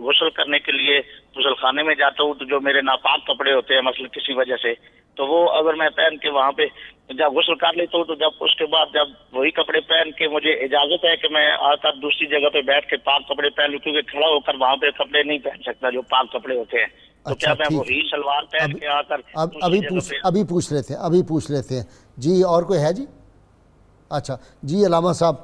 غسل کرنے کے لیے غسل خانے میں جاتا ہوں تو جو میرے ناپاک کپڑے ہوتے ہیں مثلا کسی وجہ سے، تو وہ اگر میں پہن کے وہاں پہ جب غسل کر لیتا ہوں تو جب اس کے بعد جب وہی کپڑے پہن کے مجھے اجازت ہے کہ میں آ کر دوسری جگہ پہ بیٹھ کے پاک کپڑے پہن لوں، کیونکہ کھڑا ہو کر وہاں پہ کپڑے نہیں پہن سکتا جو پاک کپڑے ہوتے ہیں، تو کیا میں وہی شلوار پہن کے آ کر ابھی پوچھ لیتے ہیں جی۔ اور کوئی ہے جی؟ اچھا جی علامہ صاحب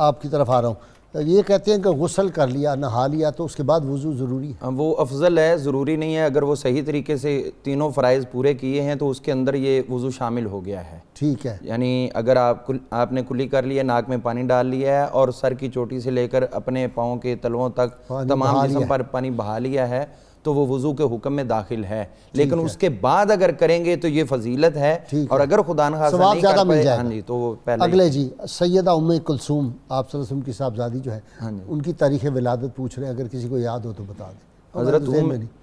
آپ کی طرف آ رہا ہوں۔ یہ کہتے ہیں کہ غسل کر لیا، نہا لیا تو اس کے بعد وضو ضروری ہے؟ وہ افضل ہے، ضروری نہیں ہے۔ اگر وہ صحیح طریقے سے تینوں فرائض پورے کیے ہیں تو اس کے اندر یہ وضو شامل ہو گیا ہے۔ ٹھیک ہے، یعنی اگر آپ نے کلی کر لیا، ناک میں پانی ڈال لیا ہے اور سر کی چوٹی سے لے کر اپنے پاؤں کے تلووں تک تمام جسم پر پانی بہا لیا ہے تو وہ وضو کے حکم میں داخل ہے، لیکن اس کے بعد اگر کریں گے تو یہ فضیلت ہے، اور اگر خدا نخواستہ نہیں کر پائے ہاں جی تو وہ پہلے۔ اگلے جی سیدہ ام کلثوم آپ صلی اللہ علیہ وسلم کی صاحبزادی جو ہے، ان کی تاریخ ولادت پوچھ رہے ہیں، اگر کسی کو یاد ہو تو بتا دیں۔ حضرت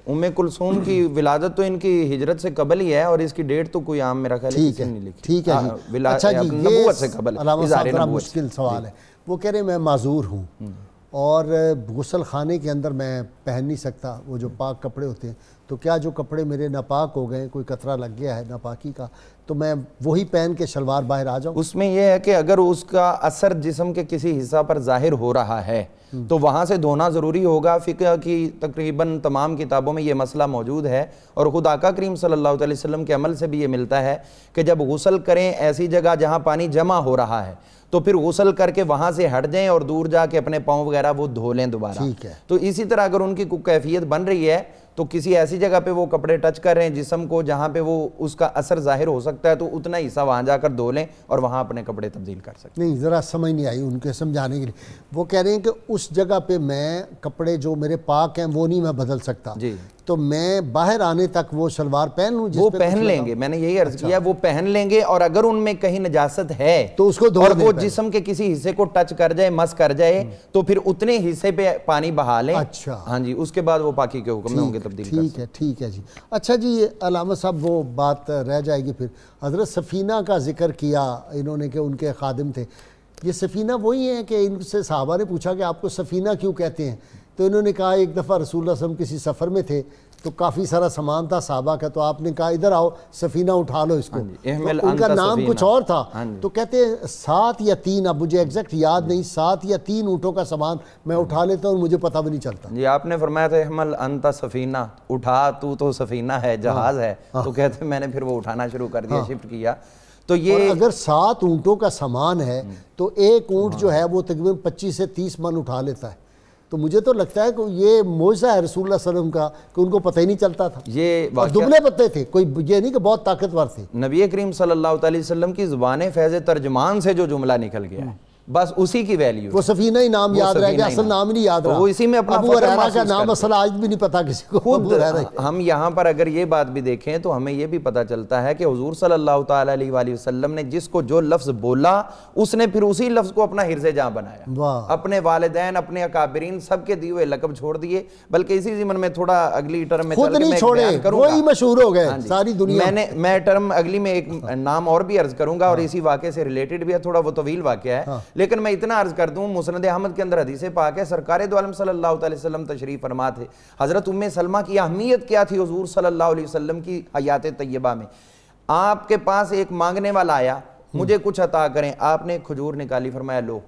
ام کلثوم کی ولادت تو ان کی ہجرت سے قبل ہی ہے، اور اس کی ڈیٹ تو کوئی عام میرا خیال ہے کسی نے نہیں لکھی۔ ٹھیک ہے جی۔ اچھا جی نبوت سے قبل علامہ صاحب ذرا مشکل سوال ہے، وہ کہہ رہے ہیں میں معذور ہوں اور غسل خانے کے اندر میں پہن نہیں سکتا وہ جو پاک کپڑے ہوتے ہیں، تو کیا جو کپڑے میرے ناپاک ہو گئے، کوئی قطرہ لگ گیا ہے ناپاکی کا، تو میں وہی پہن کے شلوار باہر آ جاؤں؟ اس میں یہ ہے کہ اگر اس کا اثر جسم کے کسی حصہ پر ظاہر ہو رہا ہے تو وہاں سے دھونا ضروری ہوگا۔ فقہ کی تقریباً تمام کتابوں میں یہ مسئلہ موجود ہے، اور خود آقا کریم صلی اللہ علیہ وسلم کے عمل سے بھی یہ ملتا ہے کہ جب غسل کریں ایسی جگہ جہاں پانی جمع ہو رہا ہے تو پھر غسل کر کے وہاں سے ہٹ جائیں اور دور جا کے اپنے پاؤں وغیرہ وہ دھو لیں دوبارہ۔ تو اسی طرح اگر ان کی کوئی کیفیت بن رہی ہے تو کسی ایسی جگہ پہ وہ کپڑے ٹچ کر رہے ہیں جسم کو جہاں پہ وہ اس کا اثر ظاہر ہو سکتا ہے، تو اتنا حصہ وہاں جا کر دھو لیں اور وہاں اپنے کپڑے تبدیل کر سکتے ہیں۔ نہیں ذرا سمجھ نہیں آئی ان کے سمجھانے کے لیے، وہ کہہ رہے ہیں کہ اس جگہ پہ میں کپڑے جو میرے پاک ہیں وہ نہیں میں بدل سکتا، جی تو میں باہر آنے تک وہ شلوار پہن لوں؟ وہ پہن لیں گے، میں نے یہی عرض کیا وہ پہن لیں گے، اور اگر ان میں کہیں نجاست ہے تو اس کو دھو اور دیں وہ پہلے۔ جسم کے کسی حصے کو ٹچ کر جائے، مس کر جائے، تو پھر اتنے حصے پہ پانی بہا لیں، اچھا ہاں جی، اس کے بعد وہ پاکی کے حکم میں ہوں گے تبدیل کر ٹھیک ہے ٹھیک ہے جی۔ اچھا جی یہ علامہ صاحب وہ بات رہ جائے گی پھر، حضرت سفینہ کا ذکر کیا انہوں نے کہ ان کے خادم تھے، یہ سفینہ وہی ہیں کہ ان سے صحابہ نے پوچھا کہ آپ کو سفینہ کیوں کہتے ہیں؟ تو انہوں نے کہا ایک دفعہ رسول اللہ صلی اللہ علیہ وسلم کسی سفر میں تھے تو کافی سارا سامان تھا صحابہ کا، تو آپ نے کہا ادھر آؤ سفینہ اٹھا لو اس کو، تو ان کا نام کچھ اور تھا، تو کہتے ہیں 7 یا 3، اب مجھے ایگزیکٹ یاد نہیں، 7 یا 3 اونٹوں کا سامان میں اٹھا لیتا ہوں اور مجھے پتہ بھی نہیں چلتا۔ جی آپ نے فرمایا تھا احمل انت سفینہ، اٹھا تو سفینہ ہے، جہاز ہے، تو کہتے ہیں میں نے پھر وہ اٹھانا شروع کر دیا، شفٹ کیا۔ تو یہ اگر 7 اونٹوں کا سامان ہے تو ایک اونٹ جو ہے وہ تقریباً 25 سے 30 من اٹھا لیتا ہے، تو مجھے تو لگتا ہے کہ یہ معجزہ ہے رسول اللہ صلی اللہ علیہ وسلم کا کہ ان کو پتہ ہی نہیں چلتا تھا، یہ اور دبلے پتلے تھے، کوئی یہ نہیں کہ بہت طاقتور تھے۔ نبی کریم صلی اللہ علیہ وسلم کی زبان فیض ترجمان سے جو جملہ نکل گیا ہے بس اسی کی ویلیو، وہ سفینہ ہی نام یاد رہ گیا، اصل نام ہی نہیں یاد رہا، وہ اسی میں اپنا ابو ہریرہ کا نام اصل آج بھی نہیں پتا کسی کو۔ خود ہم یہاں پر اگر یہ بات بھی دیکھیں تو ہمیں یہ بھی پتہ چلتا ہے کہ حضور صلی اللہ تعالیٰ علیہ وآلہ وسلم نے جس کو جو لفظ بولا اس نے پھر اسی لفظ کو اپنا حرز جاں بنایا، اپنے والدین اپنے اکابرین سب کے دیے ہوئے لقب چھوڑ دیے، بلکہ اسی ضمن میں تھوڑا اگلی ٹرم میں خود نہیں چھوڑے، وہی مشہور ہو گئے ساری دنیا میں ٹرم اگلی میں ایک نام اور بھی عرض کروں گا اور اسی واقعے سے ریلیٹڈ بھی ہے، تھوڑا وہ طویل واقعہ ہے، لیکن میں اتنا عرض کر دوں، مسند احمد کے اندر حدیث پاک ہے، سرکار دو عالم صلی اللہ علیہ وسلم تشریف فرما تھے، حضرت ام سلمہ کی اہمیت کیا تھی حضور صلی اللہ علیہ وسلم کی حیات طیبہ میں؟ آپ کے پاس ایک مانگنے والا آیا، مجھے کچھ عطا کریں، آپ نے ایک کھجور نکالی، فرمایا لو،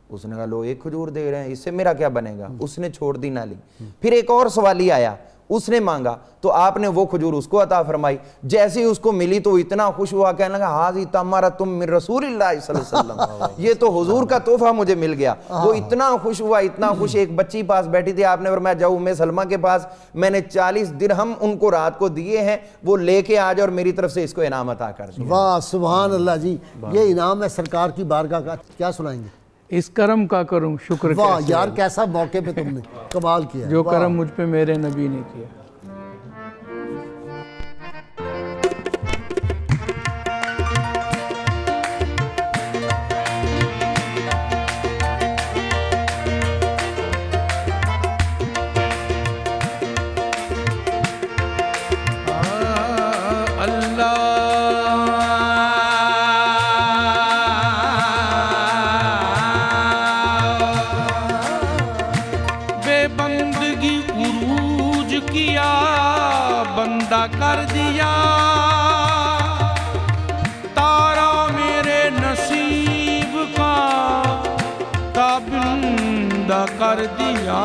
اس نے کہا لو ایک کھجور دے رہے ہیں، اس سے میرا کیا بنے گا، اس نے چھوڑ دی نہ لی۔ پھر ایک اور سوالی آیا، اس نے مانگا تو آپ نے وہ کھجور اس کو عطا فرمائی، جیسے ہی اس کو ملی تو اتنا خوش ہوا، کہنے لگا حاضی تمرتم من رسول اللہ صلی اللہ علیہ وسلم، یہ تو حضور کا تحفہ مجھے مل گیا۔ وہ اتنا خوش ہوا، اتنا خوش، ایک بچی پاس بیٹھی تھی، آپ نے فرمایا جاؤ ام سلمہ کے پاس، میں نے 40 درہم ان کو رات کو دیے ہیں، وہ لے کے آ جاؤ اور میری طرف سے اس کو انعام عطا کر دیا۔ واہ سبحان اللہ جی، یہ انعام ہے سرکار کی بارگاہ کا، کیا سنائیں گے؟ اس کرم کا کرم شکر واہ کیسے یار کیسا موقع پہ تم نے کمال کیا، جو کرم مجھ پہ میرے نبی نے کیا۔ بندہ کر دیا تارا میرے نصیب کا تابندہ کر دیا،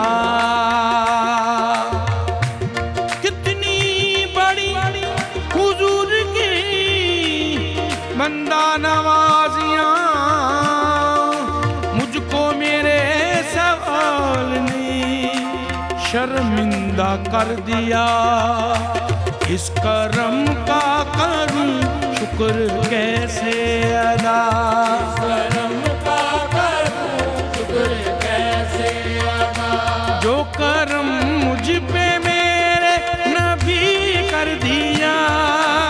کتنی بڑی حضور کی بندہ نوازیاں، مجھ کو میرے سوال نے شرمندہ کر دیا، اس کرم کا کروں شکر کیسے ادا، اس کرم کا کروں شکر کیسے ادا، جو کرم مجھ پہ میرے نبی کر دیا،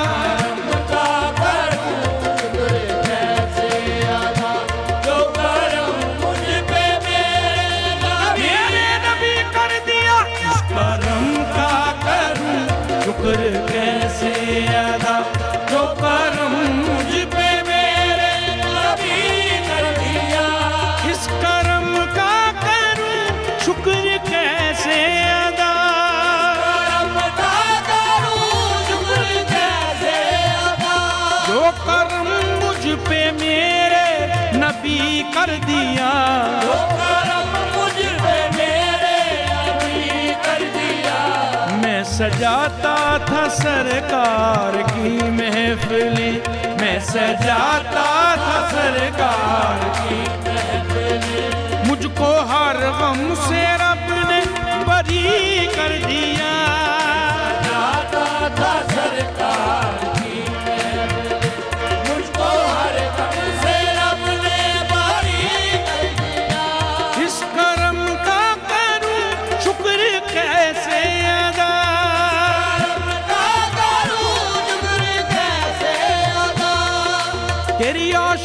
کرم کا کروں شکر کیسے ادا، جو کرم مجھ پہ میرے نبی کر دیا، اس کرم کا کروں شکر کیسے ادا، جو کرم مجھ پہ میرے نبی کر دیا، اس کرم کا کروں شکر کیسے ادا، کرم کا کروں شکر کیسے ادا، جو کرم مجھ پہ میرے نبی کر دیا، جو کرم مجھ پہ میرے نبی کر دیا، میں سجاتا تھا سرکار کی محفلی، میں سجاتا تھا سرکار کی محفلی، مجھ کو ہر غم سے رب نے بری کر دیا،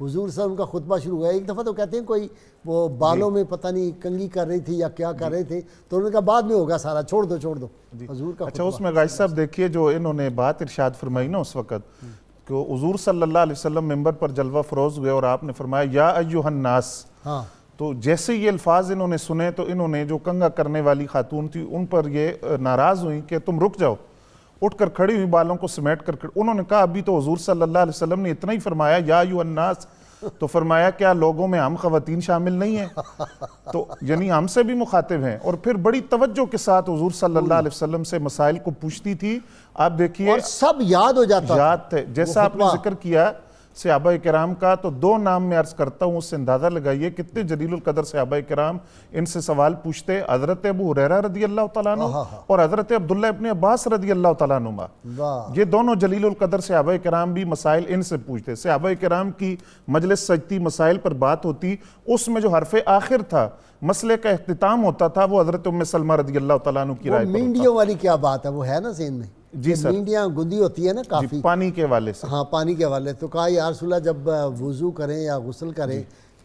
حضور صلی اللہ علیہ وسلم کا خطبہ شروع ہوا. ایک دفعہ تو کہتے ہیں کوئی وہ بالوں میں پتہ نہیں کنگھی کر رہی تھی یا کیا کر رہے تھے, تو انہوں نے کہا بعد میں ہوگا سارا, چھوڑ دو حضور کا. اچھا, اس میں غازی صاحب دیکھیے جو انہوں نے بات ارشاد فرمائی نا اس وقت کہ حضور صلی اللہ علیہ وسلم ممبر پر جلوہ فروز ہوئے اور آپ نے فرمایا یا ایھا الناس, تو جیسے یہ الفاظ انہوں نے سنے تو انہوں نے جو کنگھا کرنے والی خاتون تھی ان پر یہ ناراض ہوئی کہ تم رک جاؤ, اٹھ کر کھڑی ہوئی, بالوں کو سمیٹ کر انہوں نے کہا ابھی تو حضور صلی اللہ علیہ وسلم نے اتنا ہی فرمایا یا ایھا الناس, تو فرمایا کیا لوگوں میں ہم خواتین شامل نہیں ہیں؟ تو یعنی ہم سے بھی مخاطب ہیں. اور پھر بڑی توجہ کے ساتھ حضور صلی اللہ علیہ وسلم سے مسائل کو پوچھتی تھی. آپ دیکھیے اور سب یاد ہو جاتا, یاد تھے. جیسا آپ نے ذکر کیا صحابہ کرام کا, تو 2 نام میں عرض کرتا ہوں, اس سے اندازہ لگائیے کتنے جلیل القدر صحابہ کرام ان سے سوال پوچھتے. حضرت ابو ہریرہ رضی اللہ تعالیٰ عنہ اور حضرت عبداللہ ابن عباس رضی اللہ تعالیٰ عنہ, یہ دونوں جلیل القدر صحابہ کرام بھی مسائل ان سے پوچھتے. صحابہ کرام کی مجلس سجتی, مسائل پر بات ہوتی, اس میں جو حرف آخر تھا, مسئلے کا اختتام ہوتا تھا, وہ حضرت ام سلمہ رضی اللہ تعالیٰ عنہ کی رائے پر. مینڈیوں والی کیا بات ہے, وہ ہے نا ذہن میں؟ جی سر, مینڈیاں گندی ہوتی ہے نا کافی پانی کے حوالے سے. ہاں پانی کے حوالے. تو کہا یا رسول اللہ جب وضو کریں یا غسل کریں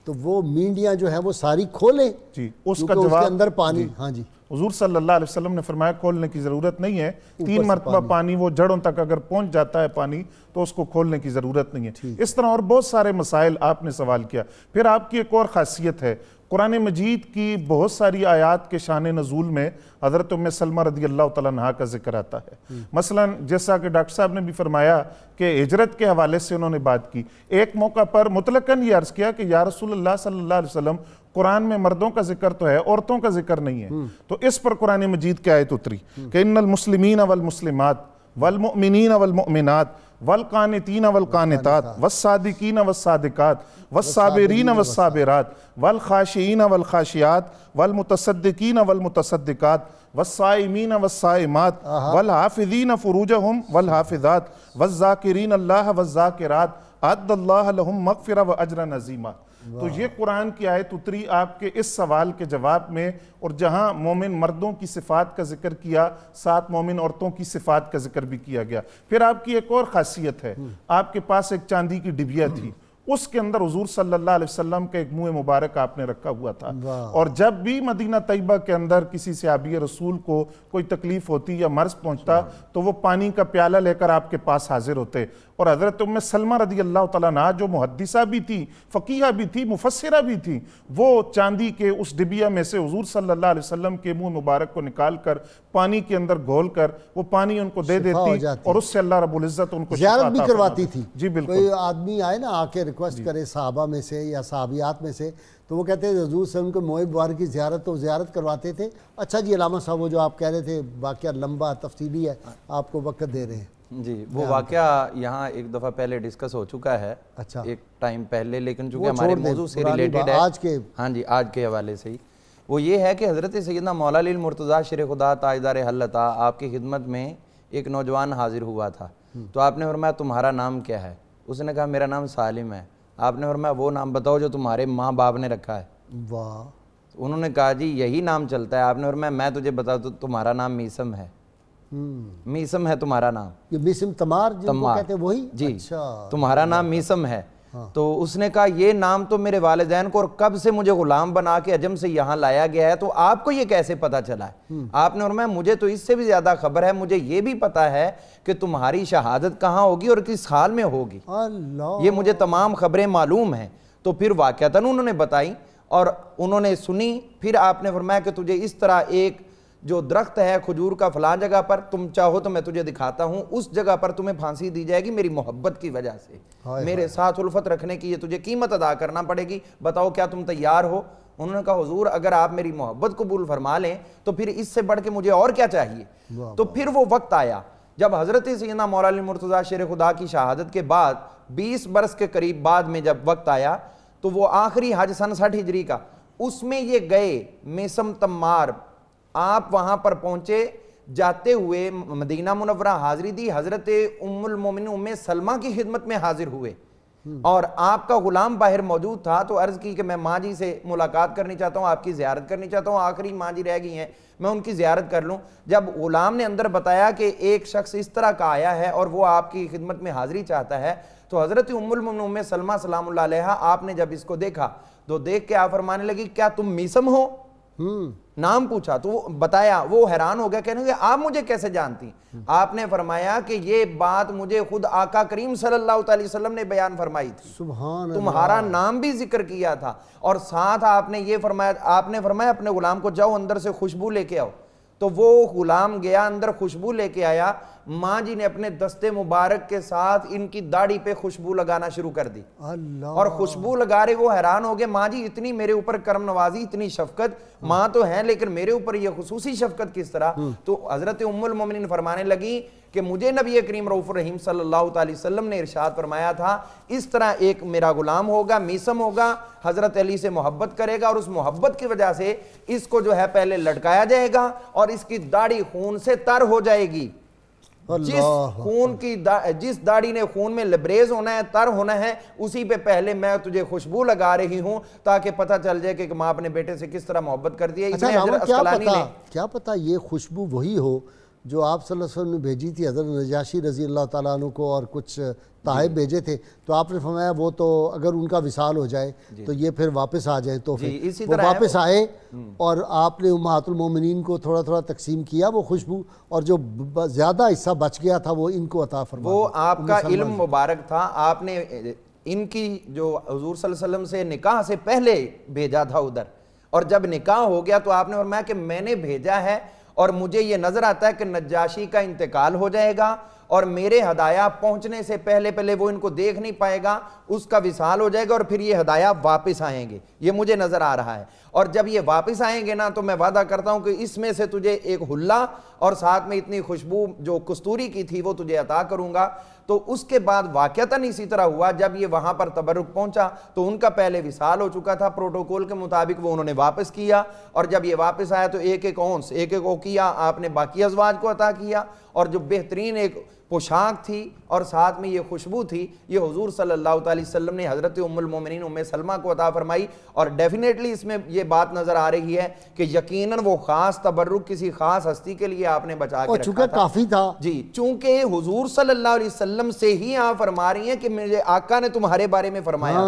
تو وہ مینڈیاں جو ہیں وہ ساری کھولیں, جی اس کا اس جواب کے اندر پانی. ہاں جی, حضور صلی اللہ علیہ وسلم نے فرمایا کھولنے کی ضرورت نہیں ہے, 3 مرتبہ پانی وہ جڑوں تک اگر پہنچ جاتا ہے پانی تو اس کو کھولنے کی ضرورت نہیں ہے. اس طرح اور بہت سارے مسائل آپ نے سوال کیا. پھر آپ کی ایک اور خاصیت ہے, قرآن مجید کی بہت ساری آیات کے شان نزول میں حضرت ام سلمہ رضی اللہ تعالیٰ عنہ کا ذکر آتا ہے. مثلا جیسا کہ ڈاکٹر صاحب نے بھی فرمایا کہ ہجرت کے حوالے سے انہوں نے بات کی. ایک موقع پر مطلقاً یہ عرض کیا کہ یا رسول اللہ صلی اللہ علیہ وسلم قرآن میں مردوں کا ذکر تو ہے, عورتوں کا ذکر نہیں ہے. تو اس پر قرآن مجید کی آیت اتری کہ ان المسلمین والمسلمات والمؤمنین والمؤمنات والقانتین والقانتات والصادقین والصادقات والصابرین والصابرات والخاشعین والخاشعات والمتصدقین والمتصدقات والصائمین والصائمات والحافظین فروجہم والحافظات والذاکرین اللہ والذاکرات اعد اللہ لہم مغفرہ واجرا عظیما. تو یہ قرآن کی آیت اتری آپ کے اس سوال کے جواب میں, اور جہاں مومن مردوں کی صفات کا ذکر کیا, 7 مومن عورتوں کی صفات کا ذکر بھی کیا گیا. پھر آپ کی ایک اور خاصیت ہے, آپ کے پاس ایک چاندی کی ڈبیا تھی, اس کے اندر حضور صلی اللہ علیہ وسلم کا ایک منہ مبارک آپ نے رکھا ہوا تھا. اور جب بھی مدینہ طیبہ کے اندر کسی صحابی رسول کو کوئی تکلیف ہوتی یا مرض پہنچتا تو وہ پانی کا پیالہ لے کر آپ کے پاس حاضر ہوتے. اور حضرت ام سلمہ رضی اللہ تعالیٰ عنہ جو محدثہ بھی تھی, فقیہ بھی تھی, مفسرہ بھی تھی, وہ چاندی کے اس ڈبیا میں سے حضور صلی اللہ علیہ وسلم کے منہ مبارک کو نکال کر پانی کے اندر گھول کر وہ پانی ان کو دے دیتی, اور اس سے اللہ رب العزت ان کو زیارت بھی کرواتی تھی. جی بالکل. کوئی آدمی آئے نا آ کے ریکویسٹ کرے صحابہ میں سے یا صحابیات میں سے, تو وہ کہتے ہیں حضور صلی اللہ علیہ وسلم کو موئے مبارک کی زیارت, تو زیارت کرواتے تھے. اچھا جی علامہ صاحب, وہ جو آپ کہہ رہے تھے واقعہ لمبا تفصیلی ہے, آپ کو وقت دے رہے ہیں. جی وہ واقعہ یہاں ایک دفعہ پہلے ڈسکس ہو چکا ہے, اچھا ایک ٹائم پہلے, لیکن چونکہ ہمارے موضوع سے ریلیٹڈ ہے آج کے, ہاں جی آج کے حوالے سے ہی. وہ یہ ہے کہ حضرت سیدنا مولا علی المرتضیٰ شیر خدا تاجدار حل عطا آپ کی خدمت میں ایک نوجوان حاضر ہوا تھا. تو آپ نے فرمایا تمہارا نام کیا ہے؟ اس نے کہا میرا نام سالم ہے. آپ نے فرمایا وہ نام بتاؤ جو تمہارے ماں باپ نے رکھا ہے. واہ. انہوں نے کہا جی یہی نام چلتا ہے. آپ نے فرمایا میں تجھے بتا دوں تمہارا نام میسم ہے. میسم ہے تمہارا نام. یہ میسم تمار جن کو کہتے ہیں وہی؟ جی تمہارا نام میسم ہے. تو اس نے کہا یہ نام تو میرے والدین کو اور کب سے مجھے غلام بنا کے عجم سے یہاں لایا گیا ہے, تو آپ کو یہ کیسے پتا چلا ہے؟ آپ نے فرمایا مجھے تو اس سے بھی زیادہ خبر ہے, مجھے یہ بھی پتا ہے کہ تمہاری شہادت کہاں ہوگی اور کس حال میں ہوگی. یہ مجھے تمام خبریں معلوم ہیں. تو پھر واقعتاً انہوں نے بتائی اور انہوں نے سنی. پھر آپ نے فرمایا کہ تجھے اس طرح ایک جو درخت ہے کھجور کا فلاں جگہ پر, تم چاہو تو میں تجھے دکھاتا ہوں, اس جگہ پر تمہیں پھانسی دی جائے گی میری محبت کی وجہ سے, میرے ساتھ الفت رکھنے کی یہ تجھے قیمت ادا کرنا پڑے گی, بتاؤ کیا تم تیار ہو؟ انہوں نے کہا حضور اگر آپ میری محبت قبول فرما لیں تو پھر اس سے بڑھ کے مجھے اور کیا چاہیے. تو پھر وہ وقت آیا جب حضرت سیدنا مولا علی المرتضیٰ شیر خدا کی شہادت کے بعد 20 برس کے قریب بعد میں جب وقت آیا تو وہ آخری حج سن 60 ہجری کا, اس میں یہ گئے میسم تمار. آپ وہاں پر پہنچے, جاتے ہوئے مدینہ منورہ حاضری دی, حضرت ام المومنین ام سلمہ کی خدمت میں حاضر ہوئے. اور آپ کا غلام باہر موجود تھا تو عرض کی کہ میں ماں جی سے ملاقات کرنی چاہتا ہوں, آپ کی زیارت کرنی چاہتا ہوں, آخری ماں جی رہ گئی ہیں, میں ان کی زیارت کر لوں. جب غلام نے اندر بتایا کہ ایک شخص اس طرح کا آیا ہے اور وہ آپ کی خدمت میں حاضری چاہتا ہے, تو حضرت ام المؤمنین ام سلمہ سلام اللہ علیہا آپ نے جب اس کو دیکھا تو دیکھ کے آپ فرمانے لگی کیا تم میسم ہو؟ نام پوچھا تو وہ بتایا, وہ حیران ہو گیا, کہنے لگے آپ مجھے کیسے جانتی؟ آپ نے فرمایا کہ یہ بات مجھے خود آقا کریم صلی اللہ علیہ وسلم نے بیان فرمائی تھی, سبحان تمہارا نام بھی ذکر کیا تھا, اور ساتھ آپ نے یہ فرمایا, آپ نے فرمایا اپنے غلام کو جاؤ اندر سے خوشبو لے کے آؤ. تو وہ غلام گیا اندر, خوشبو لے کے آیا. ماں جی نے اپنے دستے مبارک کے ساتھ ان کی داڑھی پہ خوشبو لگانا شروع کر دی, اور خوشبو لگا رہے وہ حیران ہو گئے, ماں جی اتنی میرے اوپر کرم نوازی, اتنی شفقت, ماں تو ہیں لیکن میرے اوپر یہ خصوصی شفقت کس طرح؟ تو حضرت ام المومنین فرمانے لگی کہ مجھے نبی کریم رؤوف الرحیم صلی اللہ علیہ وسلم نے ارشاد فرمایا تھا اس طرح ایک میرا غلام ہوگا, میسم ہوگا, حضرت علی سے محبت کرے گا, اور اس محبت کی وجہ سے اس کو جو ہے پہلے لٹکایا جائے گا اور اس کی داڑھی خون سے تر ہو جائے گی. جس داڑھی نے خون میں لبریز ہونا ہے, تر ہونا ہے, اسی پہ پہلے میں تجھے خوشبو لگا رہی ہوں تاکہ پتہ چل جائے کہ ماں اپنے بیٹے سے کس طرح محبت کرتی ہے. کیا پتہ یہ خوشبو وہی ہو جو آپ صلی اللہ علیہ وسلم نے بھیجی تھی حضرت نجاشی رضی اللہ تعالیٰ عنہ کو, اور کچھ تائب بھیجے تھے, تو آپ نے فرمایا وہ تو اگر ان کا وصال ہو جائے تو یہ پھر واپس آ جائیں, تو پھر وہ واپس آئے اور آپ نے امہات المومنین کو تھوڑا تھوڑا تقسیم کیا وہ خوشبو, اور جو زیادہ حصہ بچ گیا تھا وہ ان کو عطا فرمایا. وہ آپ کا علم مبارک تھا, آپ نے ان کی جو حضور صلی اللہ علیہ وسلم سے نکاح سے پہلے بھیجا تھا ادھر, اور جب نکاح ہو گیا تو آپ نے فرمایا کہ میں نے بھیجا ہے اور مجھے یہ نظر آتا ہے کہ نجاشی کا انتقال ہو جائے گا اور میرے ہدایہ پہنچنے سے پہلے وہ ان کو دیکھ نہیں پائے گا, اس کا وصال ہو جائے گا اور پھر یہ ہدایہ واپس آئیں گے, یہ مجھے نظر آ رہا ہے. اور جب یہ واپس آئیں گے نا تو میں وعدہ کرتا ہوں کہ اس میں سے تجھے ایک حلہ اور ساتھ میں اتنی خوشبو جو کستوری کی تھی وہ تجھے عطا کروں گا. تو اس کے بعد واقعتاً اسی طرح ہوا, جب یہ وہاں پر تبرک پہنچا تو ان کا پہلے وصال ہو چکا تھا, پروٹوکول کے مطابق وہ انہوں نے واپس کیا, اور جب یہ واپس آیا تو ایک ایک اونس ایک ایک اوقیہ آپ نے باقی ازواج کو عطا کیا, اور جو بہترین ایک پوشاک تھی اور ساتھ میں یہ خوشبو تھی یہ حضور صلی اللہ علیہ وسلم نے حضرت ام المومنین ام سلمہ کو عطا فرمائی. اور ڈیفینیٹلی اس میں یہ بات نظر آ رہی ہے کہ یقیناً وہ خاص تبرک کسی خاص ہستی کے لیے آپ نے بچا کے رکھا تھا. کافی تھا جی, چونکہ حضور صلی اللہ علیہ وسلم سے ہی آپ فرما رہی ہیں کہ میرے آقا نے تمہارے بارے میں فرمایا,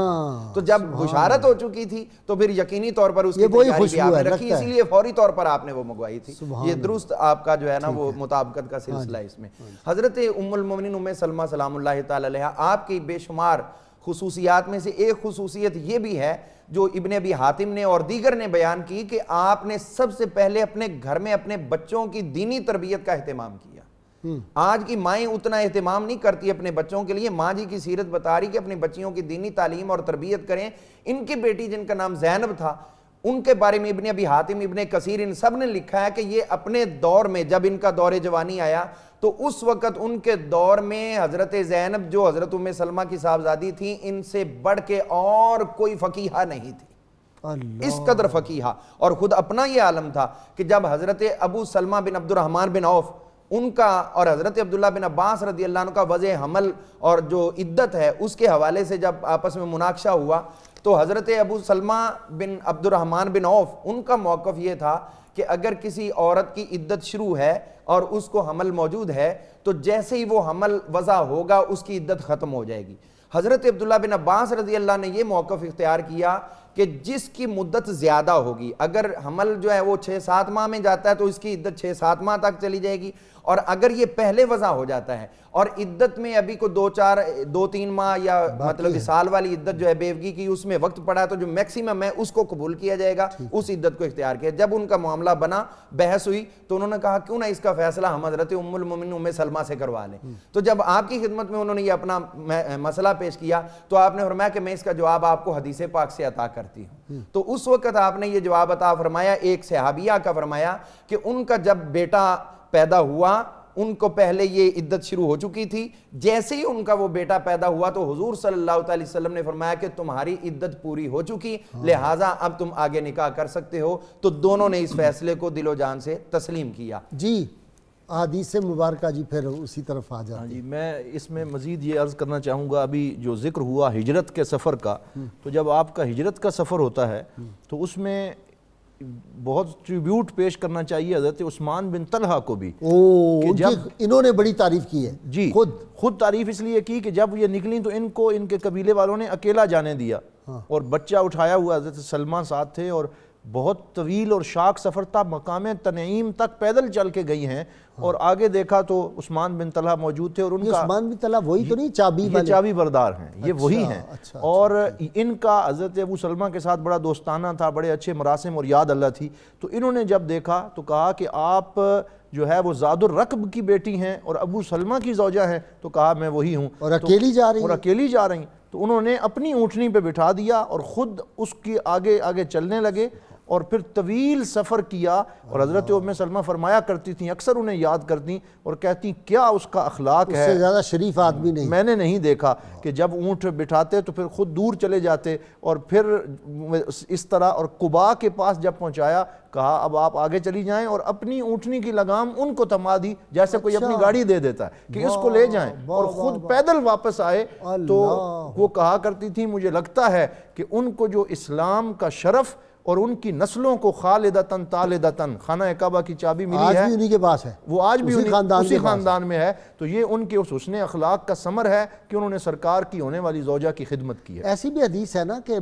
تو جب بشارت ہو چکی تھی تو پھر یقینی طور پر اس کی تیاری بھی آپ نے رکھی, اسی لیے فوری طور پر آپ نے وہ منگوائی تھی. یہ درست آپ کا جو ہے نا وہ مطابقت کا سلسلہ اس میں. حضرت ام المومنین ام سلمہ سلام اللہ تعالی علیہا آپ کی بے شمار خصوصیات میں سے ایک خصوصیت یہ بھی ہے جو ابن ابی حاتم نے اور دیگر نے بیان کی کہ آپ نے سب سے پہلے اپنے گھر میں اپنے بچوں کی دینی تربیت کا اہتمام کیا. آج کی مائیں اتنا اہتمام نہیں کرتی اپنے بچوں کے لیے. ماں جی کی سیرت بتا رہی کہ اپنی بچیوں کی دینی تعلیم اور تربیت کریں. ان کی بیٹی جن کا نام زینب تھا, ان کے بارے میں ابن ابی حاتم, ابن کثیر, ان سب نے لکھا ہے کہ یہ اپنے دور میں جب ان کا دور جوانی آیا تو اس وقت ان کے دور میں حضرت زینب جو حضرت ام سلمہ کی صاحبزادی تھیں ان سے بڑھ کے اور کوئی فقیہہ نہیں تھی, اس قدر فقیہہ. اور خود اپنا یہ عالم تھا کہ جب حضرت ابو سلمہ بن عبد الرحمن بن عوف ان کا اور حضرت عبداللہ بن عباس رضی اللہ عنہ کا وضع حمل اور جو عدت ہے اس کے حوالے سے جب آپس میں مناقشہ ہوا تو حضرت ابو سلمہ بن عبد الرحمن بن عوف ان کا موقف یہ تھا کہ اگر کسی عورت کی عدت شروع ہے اور اس کو حمل موجود ہے تو جیسے ہی وہ حمل وضع ہوگا اس کی عدت ختم ہو جائے گی. حضرت عبداللہ بن عباس رضی اللہ نے یہ موقف اختیار کیا کہ جس کی مدت زیادہ ہوگی, اگر حمل جو ہے وہ 6-7 ماہ میں جاتا ہے تو اس کی عدت 6-7 ماہ تک چلی جائے گی, اور اگر یہ پہلے وضع ہو جاتا ہے اور عدت میں ابھی کو 2-3 ماہ یا مطلب وصال والی عدت جو ہے بیوگی کی اس میں وقت پڑا ہے تو جو میکسیمم ہے اس کو قبول کیا جائے گا, اس عدت کو اختیار کیا. جب ان کا معاملہ بنا, بحث ہوئی, تو انہوں نے کہا کیوں نہ اس کا فیصلہ ہم حضرت ام المومنین ام سلمہ سے کروا لیں. تو جب آپ کی خدمت میں انہوں نے یہ اپنا مسئلہ پیش کیا تو آپ نے فرمایا کہ میں اس کا جواب آپ کو حدیث پاک سے عطا کرتی ہوں. تو اس وقت آپ نے یہ جواب عطا فرمایا ایک صحابیہ کا, فرمایا کہ ان کا جب بیٹا پیدا ہوا ان کو پہلے یہ عدت شروع ہو چکی تھی, جیسے ہی ان کا وہ بیٹا پیدا ہوا تو حضور صلی اللہ علیہ وسلم نے فرمایا کہ تمہاری عدت پوری ہو چکی, لہٰذا اب تم آگے نکاح کر سکتے ہو. تو دونوں نے اس فیصلے کو دل و جان سے تسلیم کیا. جی احادیث مبارکہ جی پھر اسی طرف آ جاتے ہیں. جی میں اس میں مزید یہ عرض کرنا چاہوں گا، ابھی جو ذکر ہوا ہجرت کے سفر کا، تو جب آپ کا ہجرت کا سفر ہوتا ہے تو اس میں بہت ٹریبیوٹ پیش کرنا چاہیے حضرت عثمان بن طلحہ کو بھی. انہوں نے بڑی تعریف کی ہے جی، خود تعریف اس لیے کی کہ جب یہ نکلیں تو ان کو ان کے قبیلے والوں نے اکیلا جانے دیا، اور بچہ اٹھایا ہوا حضرت سلمہ ساتھ تھے، اور بہت طویل اور شاق سفر تھا، مقام تنعیم تک پیدل چل کے گئی ہیں، اور آگے دیکھا تو عثمان بن طلحہ موجود تھے، اور ان کا عثمان بن طلحہ وہی تو نہیں چابی والے؟ یہ چابی بردار ہیں، یہ وہی ہیں. اور ان کا حضرت ابو سلمہ کے ساتھ بڑا دوستانہ تھا، بڑے اچھے مراسم اور یاد اللہ تھی. تو انہوں نے جب دیکھا تو کہا کہ آپ جو ہے وہ زاد الرقب کی بیٹی ہیں اور ابو سلمہ کی زوجہ ہیں. تو کہا میں وہی ہوں، اور اکیلی جا رہی ہیں، اور اکیلی جا رہی ہیں. تو انہوں نے اپنی اونٹنی پہ بٹھا دیا اور خود اس کی آگے آگے چلنے لگے، اور پھر طویل سفر کیا. اور حضرت ام سلمہ فرمایا کرتی تھیں، اکثر انہیں یاد کرتی اور کہتی کیا اس کا اخلاق ہے، اس سے زیادہ شریف آدمی نہیں میں نے نہیں دیکھا، کہ جب اونٹ بٹھاتے تو پھر خود دور چلے جاتے، اور پھر اس طرح. اور قباء کے پاس جب پہنچایا کہا اب آپ آگے چلی جائیں، اور اپنی اونٹنی کی لگام ان کو تھما دی جیسے کوئی اپنی گاڑی دے دیتا ہے کہ اس کو لے جائیں، اور خود پیدل واپس آئے. تو وہ کہا کرتی تھی مجھے لگتا ہے کہ ان کو جو اسلام کا شرف اور ان کی نسلوں کو خالدتاً طالدتاً خانہ کعبہ کی چابی ملی ہے، آج بھی انہی کے پاس ہے، وہ آج بھی اسی خاندان میں ہے. تو یہ ان کے اس حسن اخلاق کا ثمر ہے کہ انہوں نے سرکار کی ہونے والی زوجہ کی خدمت کی ہے. ایسی بھی حدیث ہے نا کہ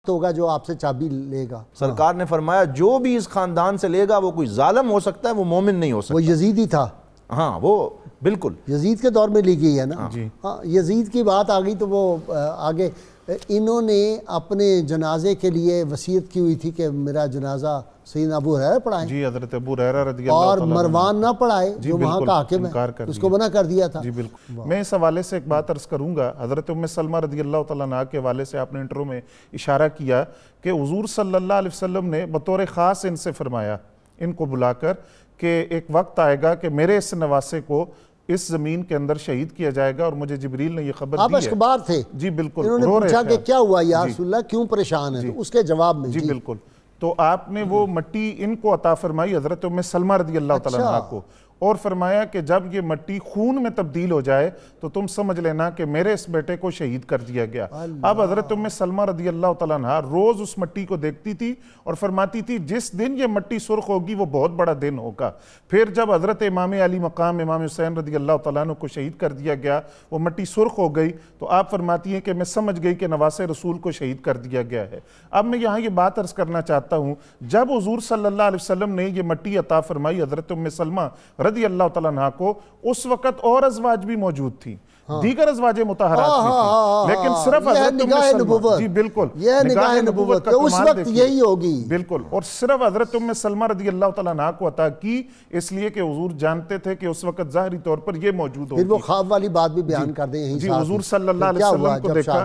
ہوگا جو آپ سے چابی لے گا. سرکار نے فرمایا جو بھی اس خاندان سے لے گا وہ کوئی ظالم ہو سکتا ہے، وہ مومن نہیں ہو سکتا. وہ یزید ہی تھا. ہاں وہ بالکل یزید کے دور میں لی گئی ہے نا. ہاں یزید کی بات آ گئی تو وہ آگے انہوں نے اپنے جنازے کے لیے وصیت کی ہوئی تھی کہ میرا جنازہ سیدنا ابو ہریرہ پڑھائیں. جی حضرت ابو ہریرہ رضی اللہ اور تعالیٰ عنہ مروان نہ پڑھائے جو وہاں کا حاکم ہے، اس کو منع کر دیا تھا. جی بالکل. میں اس حوالے سے ایک بات عرض کروں گا. حضرت ام سلمہ رضی اللہ تعالیٰ عنہ کے حوالے سے آپ نے انٹرو میں اشارہ کیا کہ حضور صلی اللہ علیہ وسلم نے بطور خاص ان سے فرمایا، ان کو بلا کر، کہ ایک وقت آئے گا کہ میرے اس نواسے کو اس زمین کے اندر شہید کیا جائے گا، اور مجھے جبریل نے یہ خبر دی ہے. آپ اشکبار تھے. جی بالکل. انہوں نے پوچھا کہ کیا ہوا یا رسول اللہ، کیوں پریشان ہیں؟ تو اس کے جواب میں جی بالکل. تو آپ نے وہ مٹی ان کو عطا فرمائی حضرت ام سلمہ رضی اللہ تعالیٰ عنہ کو، اور فرمایا کہ جب یہ مٹی خون میں تبدیل ہو جائے تو تم سمجھ لینا کہ میرے اس بیٹے کو شہید کر دیا گیا. اب حضرت ام سلمہ رضی اللہ تعالیٰ عنہ روز اس مٹی کو دیکھتی تھی اور فرماتی تھی جس دن یہ مٹی سرخ ہوگی وہ بہت بڑا دن ہوگا. پھر جب حضرت امام علی مقام امام حسین رضی اللہ تعالیٰ عنہ کو شہید کر دیا گیا، وہ مٹی سرخ ہو گئی، تو آپ فرماتی ہیں کہ میں سمجھ گئی کہ نواسے رسول کو شہید کر دیا گیا ہے. اب میں یہاں یہ بات عرض کرنا چاہتا ہوں، جب حضور صلی اللہ علیہ وسلم نے یہ مٹی عطا فرمائی حضرت ام سلمہ رضی اللہ تعالیٰ عنہ کو، اس وقت اور ازواج بھی موجود تھیں، دیگر ازواج مطہرات بھی تھیں، لیکن صرف حضرت ام سلمہ، جی بالکل، یہ نگاہ نبوت کا اس وقت یہی ہوگی بالکل، اور صرف حضرت ام سلمہ رضی اللہ تعالیٰ عنہ کو عطا کی، اس لیے کہ حضور جانتے تھے کہ اس وقت ظاہری طور پر یہ موجود ہوگی. پھر وہ خواب والی بات بھی بیان کر دیں یہیں. جی حضور صلی اللہ علیہ وسلم کو دیکھا،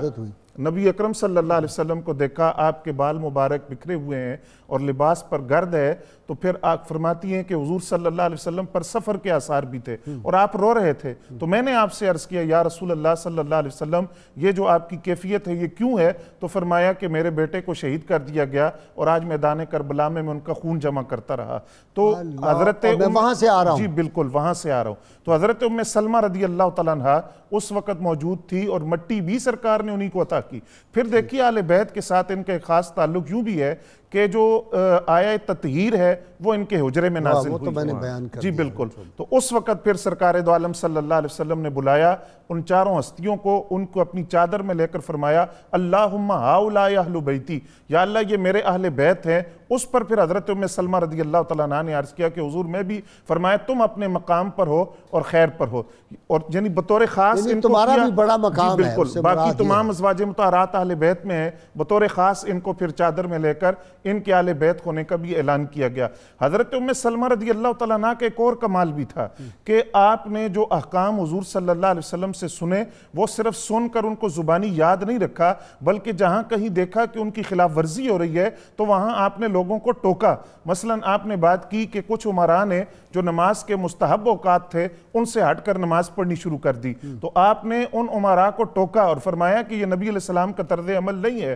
نبی اکرم صلی اللہ علیہ وسلم کو دیکھا، آپ کے بال مبارک بکھرے ہوئے ہیں اور لباس پر گرد ہے، تو پھر آپ فرماتی ہیں کہ حضور صلی اللہ علیہ وسلم پر سفر کے آثار بھی تھے اور آپ رو رہے تھے. تو میں نے آپ سے عرض کیا یا رسول اللہ صلی اللہ علیہ وسلم یہ جو آپ کی کیفیت ہے یہ کیوں ہے؟ تو فرمایا کہ میرے بیٹے کو شہید کر دیا گیا اور آج میدان کربلا میں ان کا خون جمع کرتا رہا. تو حضرت وہاں سے آ رہا ہوں. جی بالکل وہاں سے آ رہا ہوں. تو حضرت ام سلمہ رضی اللہ تعالیٰ عنہ اس وقت موجود تھی اور مٹی بھی سرکار نے انہی کو عطا کی. پھر دیکھیے اہل بیت کے ساتھ ان کا ایک خاص تعلق یوں بھی ہے کہ جو آیہ تطہیر ہے وہ ان کے حجرے میں نازل ہوئی. تو میں نے بیان کر جی بالکل. تو اس وقت پھر سرکار دو عالم صلی اللہ علیہ وسلم نے بلایا ان چاروں ہستیوں کو، ان کو اپنی چادر میں لے کر فرمایا اللہم ہؤلاء اہل بیتی، یا اللہ یہ میرے اہل بیت ہیں. اس پر پھر حضرت ام سلمہ رضی اللہ تعالیٰ عنہ نے عرض کیا کہ حضور میں بھی، فرمایا تم اپنے مقام پر ہو اور خیر پر ہو، اور یعنی بطور خاص ان کو تمہارا بھی بڑا مقام ہے. بالکل. باقی تمام ازواج مطہرات اہل بیت میں ہیں، بطور خاص ان کو پھر چادر میں لے کر ان کے اہل بیت ہونے کا بھی اعلان کیا گیا. حضرت ام سلمہ رضی اللہ تعالیٰ عنہ کا ایک اور کمال بھی تھا کہ آپ نے جو احکام حضور صلی اللہ علیہ وسلم سے سنے وہ صرف سن کر ان کو زبانی یاد نہیں رکھا، بلکہ جہاں کہیں دیکھا کہ ان کی خلاف ورزی ہو رہی ہے تو وہاں آپ نے لوگوں کو ٹوکا. مثلا آپ نے بات کی کہ کچھ عمراء نے جو نماز کے مستحب اوقات تھے ان سے ہٹ کر نماز پڑھنی شروع کر دی، تو آپ نے ان عمراء کو ٹوکا اور فرمایا کہ یہ نبی علیہ السلام کا طرز عمل نہیں ہے.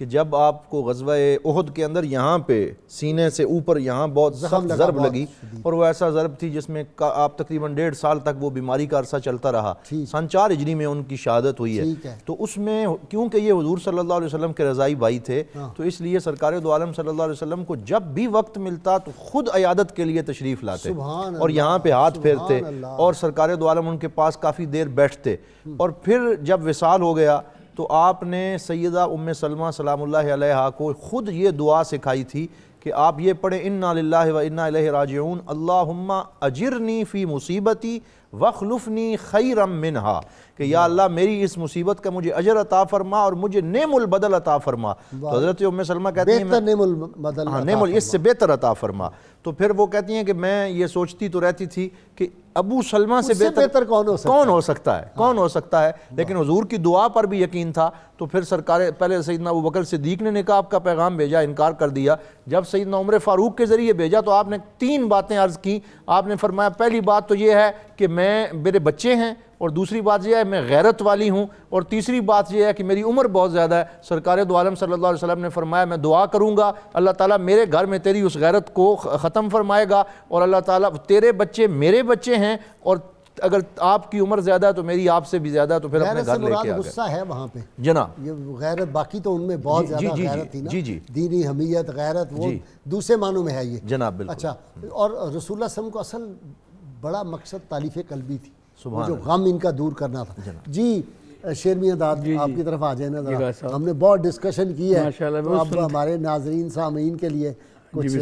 کہ جب آپ کو غزوہ احد کے اندر یہاں پہ سینے سے اوپر یہاں بہت سخت ضرب لگی، اور وہ ایسا ضرب تھی جس میں آپ تقریباً 1.5 سال تک وہ بیماری کا عرصہ چلتا رہا، سن 4 ہجری میں ان کی شہادت ہوئی ہے۔ تو اس میں کیونکہ یہ حضور صلی اللہ علیہ وسلم کے رضائی بھائی تھے، تو اس لیے سرکار دو عالم صلی اللہ علیہ وسلم کو جب بھی وقت ملتا تو خود عیادت کے لیے تشریف لاتے اور یہاں پہ ہاتھ پھیرتے، اور سرکار دو عالم ان کے پاس کافی دیر بیٹھتے۔ اور پھر جب وصال ہو گیا تو آپ نے سیدہ ام سلمہ سلام اللہ علیہا کو خود یہ دعا سکھائی تھی کہ آپ یہ پڑھیں انا للہ و انا الیہ راجعون اللہم اجرنی فی مصیبتی واخلفنی خیرا منہا، کہ یا اللہ میری اس مصیبت کا مجھے اجر عطا فرما اور مجھے نعم البدل عطا فرما۔ تو حضرت ام سلمہ کہتی ہیں بہتر نعم البدل نعم اس سے بہتر عطا فرما۔ تو پھر وہ کہتی ہیں کہ میں یہ سوچتی تو رہتی تھی کہ ابو سلمہ سے بہتر کون ہو سکتا ہے، لیکن حضور کی دعا پر بھی یقین تھا۔ تو پھر سرکار پہلے سیدنا ابو بکر صدیق نے نکاح کا پیغام بھیجا، انکار کر دیا۔ جب سیدنا عمر فاروق کے ذریعے بھیجا تو آپ نے 3 باتیں عرض کی۔ آپ نے فرمایا پہلی بات تو یہ ہے کہ میرے بچے ہیں، اور دوسری بات یہ ہے میں غیرت والی ہوں، اور تیسری بات یہ ہے کہ میری عمر بہت زیادہ ہے۔ سرکار دو عالم صلی اللہ علیہ وسلم نے فرمایا میں دعا کروں گا اللہ تعالیٰ میرے گھر میں تیری اس غیرت کو ختم فرمائے گا، اور اللہ تعالیٰ تیرے بچے میرے بچے ہیں، اور اگر آپ کی عمر زیادہ ہے تو میری آپ سے بھی زیادہ، تو پھر اپنے گھر لے کے آ گئے۔ غصہ ہے وہاں پہ جناب، یہ غیرت باقی تو ان میں بہت زیادہ غیرت تھی نا، دینی حمیت غیرت وہ دوسرے معنوں میں ہے یہ جناب بالکل۔ اچھا، اور رسول اللہ صلی اللہ علیہ وسلم کو اصل بڑا مقصد تالیف قلبی تھی، جو غم ان کا دور کرنا تھا۔ جی شیر میاں داد آپ کی طرف آ جائیں نا ذرا، ہم نے بہت ڈسکشن کی ہے، تو اب ہمارے ناظرین سامعین کے لیے کچھ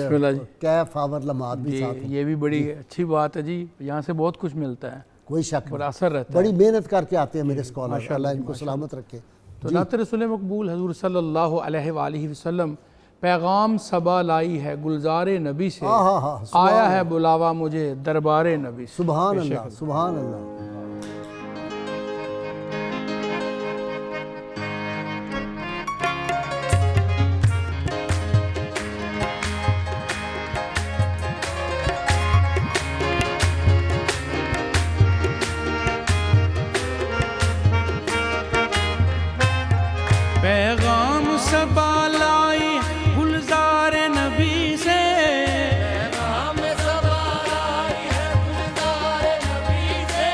کیف آور لمحات بھی ساتھ ہیں۔ یہ بھی بڑی اچھی بات ہے جی، یہاں سے بہت کچھ ملتا ہے، کوئی شک بڑا اثر رہتا ہے، بڑی محنت کر کے آتے ہیں میرے اسکالر، اللہ ان کو سلامت رکھے۔ تو نعت رسول مقبول حضور صلی اللہ علیہ وآلہ وسلم، پیغام صبا لائی ہے گلزار نبی سے، آیا ہے بلاوا مجھے دربار نبی سے۔ سبحان اللہ، سبحان اللہ۔ پیغام صبا لائی گلزار نبی سے، پیغام صبا لائی ہے گلزار نبی سے،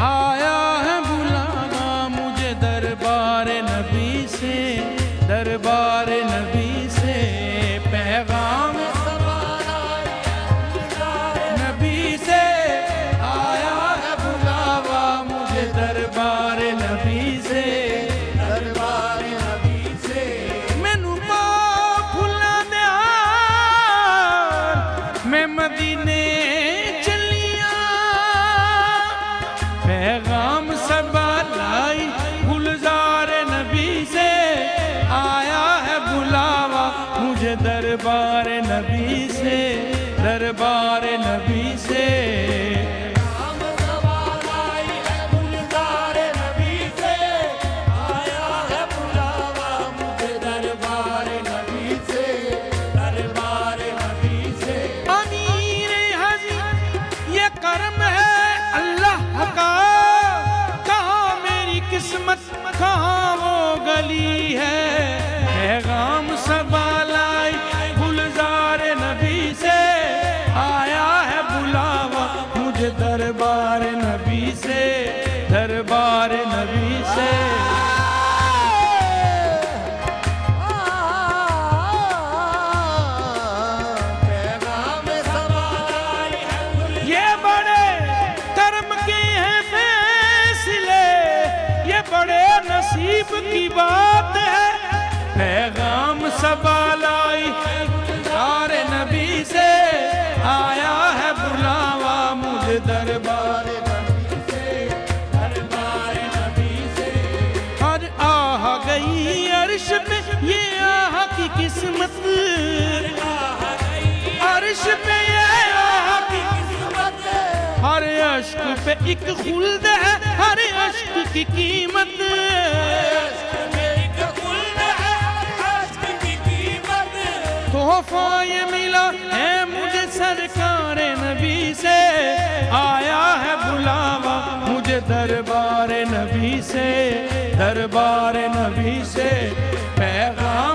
آیا ہے بلاوا مجھے دربار نبی سے، دربار نبی سے۔ پیغام صبا لائی ہے گلزار نبی سے، آیا ہے بلاوا مجھے دربار نبی سے، مدینے چلیاں۔ پیغام صبا لائی گلزار نبی سے، آیا ہے بلاوا مجھے دربار نبی سے، دربار نبی سے۔ پیغام صبا لائی ہے گلزار نبی سے، آیا ہے بلاوا مجھے دربار نبی سے، دربار نبی سے۔ کرم ہے اللہ کا، کہاں میری قسمت کہاں وہ گلی ہے۔ پیغام صبا لائی گلزار نبی سے، آیا ہے بلاوا مجھے دربار نبی سے، دربار نبی سے۔ نصیب کی بات ہے، پیغام صبا لائی گلزار نبی سے، آیا ہے بلاوا مجھے دربار نبی سے، دربار نبی سے۔ آج آہ گئی عرش پہ یہ آہ کی قسمت، عرش پہ یہ آہ کی قسمت، ہر عشق پہ ایک خلد ہے، ہر عشق کی قیمت، تحفہ یہ ملا ہے مجھے سرکار نبی سے، آیا ہے بلاوا مجھے دربار نبی سے، دربار نبی سے۔ پیغام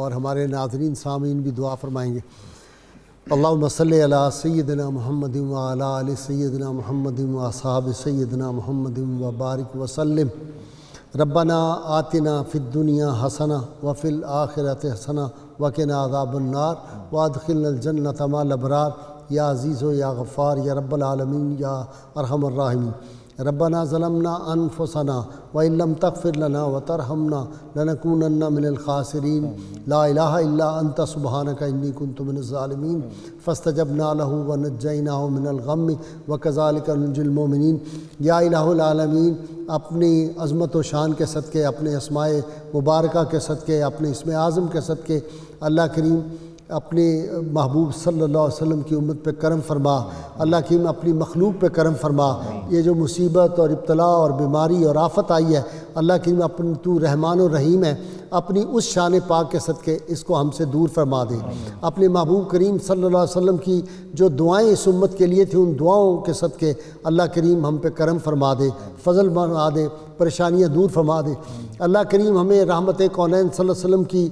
اور ہمارے ناظرین سامعین بھی دعا فرمائیں گے. اللہم صلی علی سیدنا محمد وعلی آل سیدنا محمد واصحاب سیدنا محمد وبارک وسلم. ربنا آتنا فی الدنیا حسنہ وفی الآخرۃ حسنہ وقنا عذاب النار وادخلنا الجنۃ مع الابرار یا عزیز و یا غفار یا رب العالمین یا ارحم الراحمین. ربنا ظلمنا انفسنا وان لم تغفر لنا وترحمنا لنكونن من الخاسرین. لا الہ الا انت سبحانک انی کنت من الظالمین. فاستجبنا له ونجیناہ من الغم وکذالک ننجی المؤمنین. یا الہ العالمین اپنی عظمت و شان کے صدقے، اپنے اسماء مبارکہ کے صدقے، اپنے اسم اعظم کے صدقے اللہ کریم اپنے محبوب صلی اللہ علیہ وسلم کی امت پہ کرم فرما. اللہ کریم اپنی مخلوق پہ کرم فرما. یہ جو مصیبت اور ابتلا اور بیماری اور آفت آئی ہے اللہ کریم اپنی تو رحمان و رحیم ہے، اپنی اس شان پاک کے صدقے اس کو ہم سے دور فرما دے. اپنے محبوب کریم صلی اللہ علیہ وسلم کی جو دعائیں اس امت کے لیے تھیں ان دعاؤں کے صدقے اللہ کریم ہم پہ کرم فرما دے، فضل فرما دے، پریشانیاں دور فرما دے. اللہ کریم ہمیں رحمت کونین صلی اللہ علیہ وسلم کی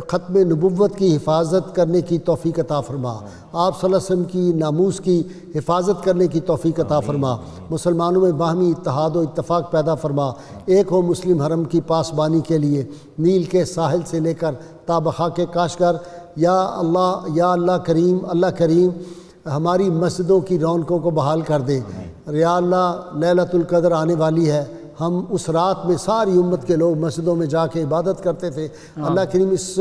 ختم نبوت کی حفاظت کرنے کی توفیق عطا فرما. آپ صلی اللہ علیہ وسلم کی ناموس کی حفاظت کرنے کی توفیق عطا فرما. مسلمانوں میں باہمی اتحاد و اتفاق پیدا فرما. ایک ہو مسلم حرم کی پاسبانی کے لیے نیل کے ساحل سے لے کر تا بخاک کاشغر. یا اللہ کریم ہماری مسجدوں کی رونقوں کو بحال کر دے. یا اللہ لیلۃ القدر آنے والی ہے، ہم اس رات میں ساری امت کے لوگ مسجدوں میں جا کے عبادت کرتے تھے. اللہ کریم اس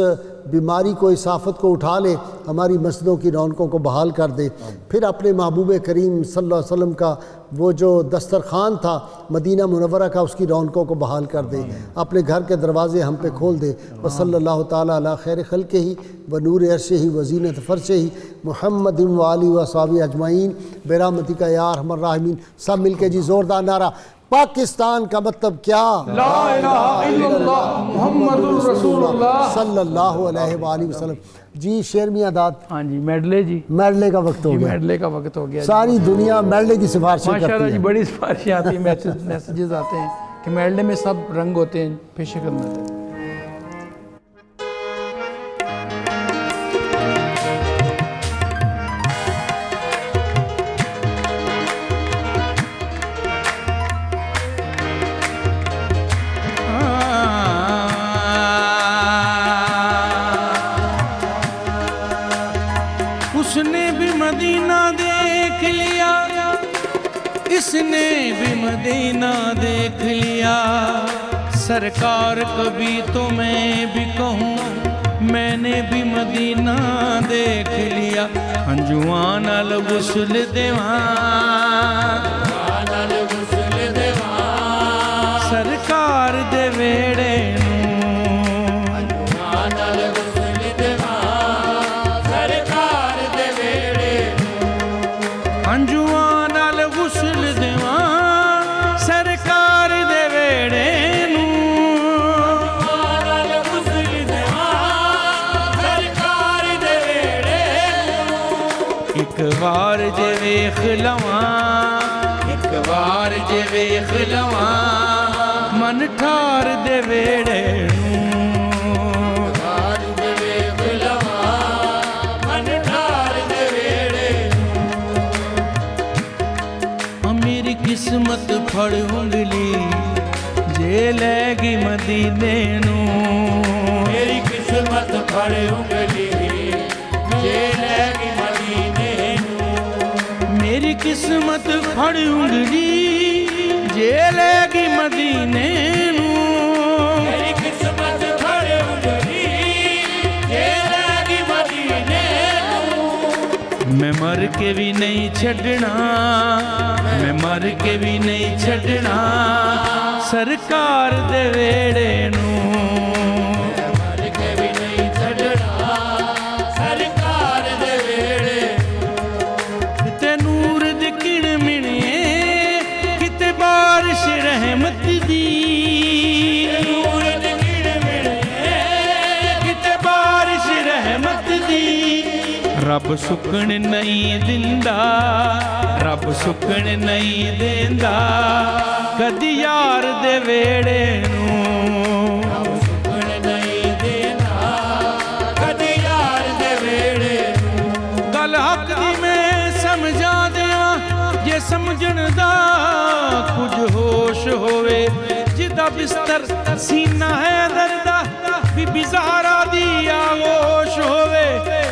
بیماری کو، اس آفت کو اٹھا لے، ہماری مسجدوں کی رونقوں کو بحال کر دے. پھر اپنے محبوب کریم صلی اللہ علیہ وسلم کا وہ جو دسترخوان تھا مدینہ منورہ کا اس کی رونقوں کو بحال کر دے. اپنے گھر کے دروازے ہم پہ کھول دے. وصلی اللہ تعالیٰ علی خیر خلقہ و نور عرشہ و زینت فرشہ محمد و آلہ و صحابہ اجمعین برحمتک یا ارحم الراحمین. سب مل کے جی زوردار نعرہ پاکستان کا مطلب کیا؟ لا الہ الا اللہ محمد الرسول اللہ صلی اللہ علیہ وآلہ وسلم. جی شیر میاں داد. ہاں جی میڈلے جی میڈلے کا وقت ہو گیا. میڈلے کا وقت ہو گیا. ساری دنیا میڈلے کی سفارشیں کرتی ماشاءاللہ جی ہے. بڑی سفارشیں آتی ہیں، میسیجز آتے ہیں کہ میڈلے میں سب رنگ ہوتے ہیں، پیش خدمت ہے. اس نے بھی مدینہ دیکھ لیا، اس نے بھی مدینہ دیکھ لیا، سرکار کبھی تو میں بھی کہوں میں نے بھی مدینہ دیکھ لیا. انجوان الغسل دیوان سرکار دے ویڑے انجوان الغسل دیوان سرکار دے ویڑے ایک بار جے ویخ لواں، ایک بار جے ویخ لواں من ٹھار دے ویڑے قسمت پھڑ انگلی جے لے گی مدینے نو. میری قسمت پھڑ انگلی جے لے گی مدینے نو. میری قسمت پھڑ انگلی جے لے گی مدینے نو. میری قسمت پھڑ انگلی جے لے گی مدینے نو. میں مر کے بھی نہیں چھڈنا، میں مر کے بھی نہیں چھڈنا سرکار دے ویڑے نو. میں مر کے بھی نہیں چھڈنا سرکار دے ویڑے نو. کتے نور دی کڑ مڑیے کتے بارش رحمت دی، نور دی کڑ مڑیے کتے بارش رحمت دی. رب سکن نہیں دیندا، رب سکن نہیں دیندا کدی یار دے ویڑے نو. رب سکن نہیں دیندا جدا بستر سینہ ہے دردہ بی بی زہرا دی آغوش ہوئے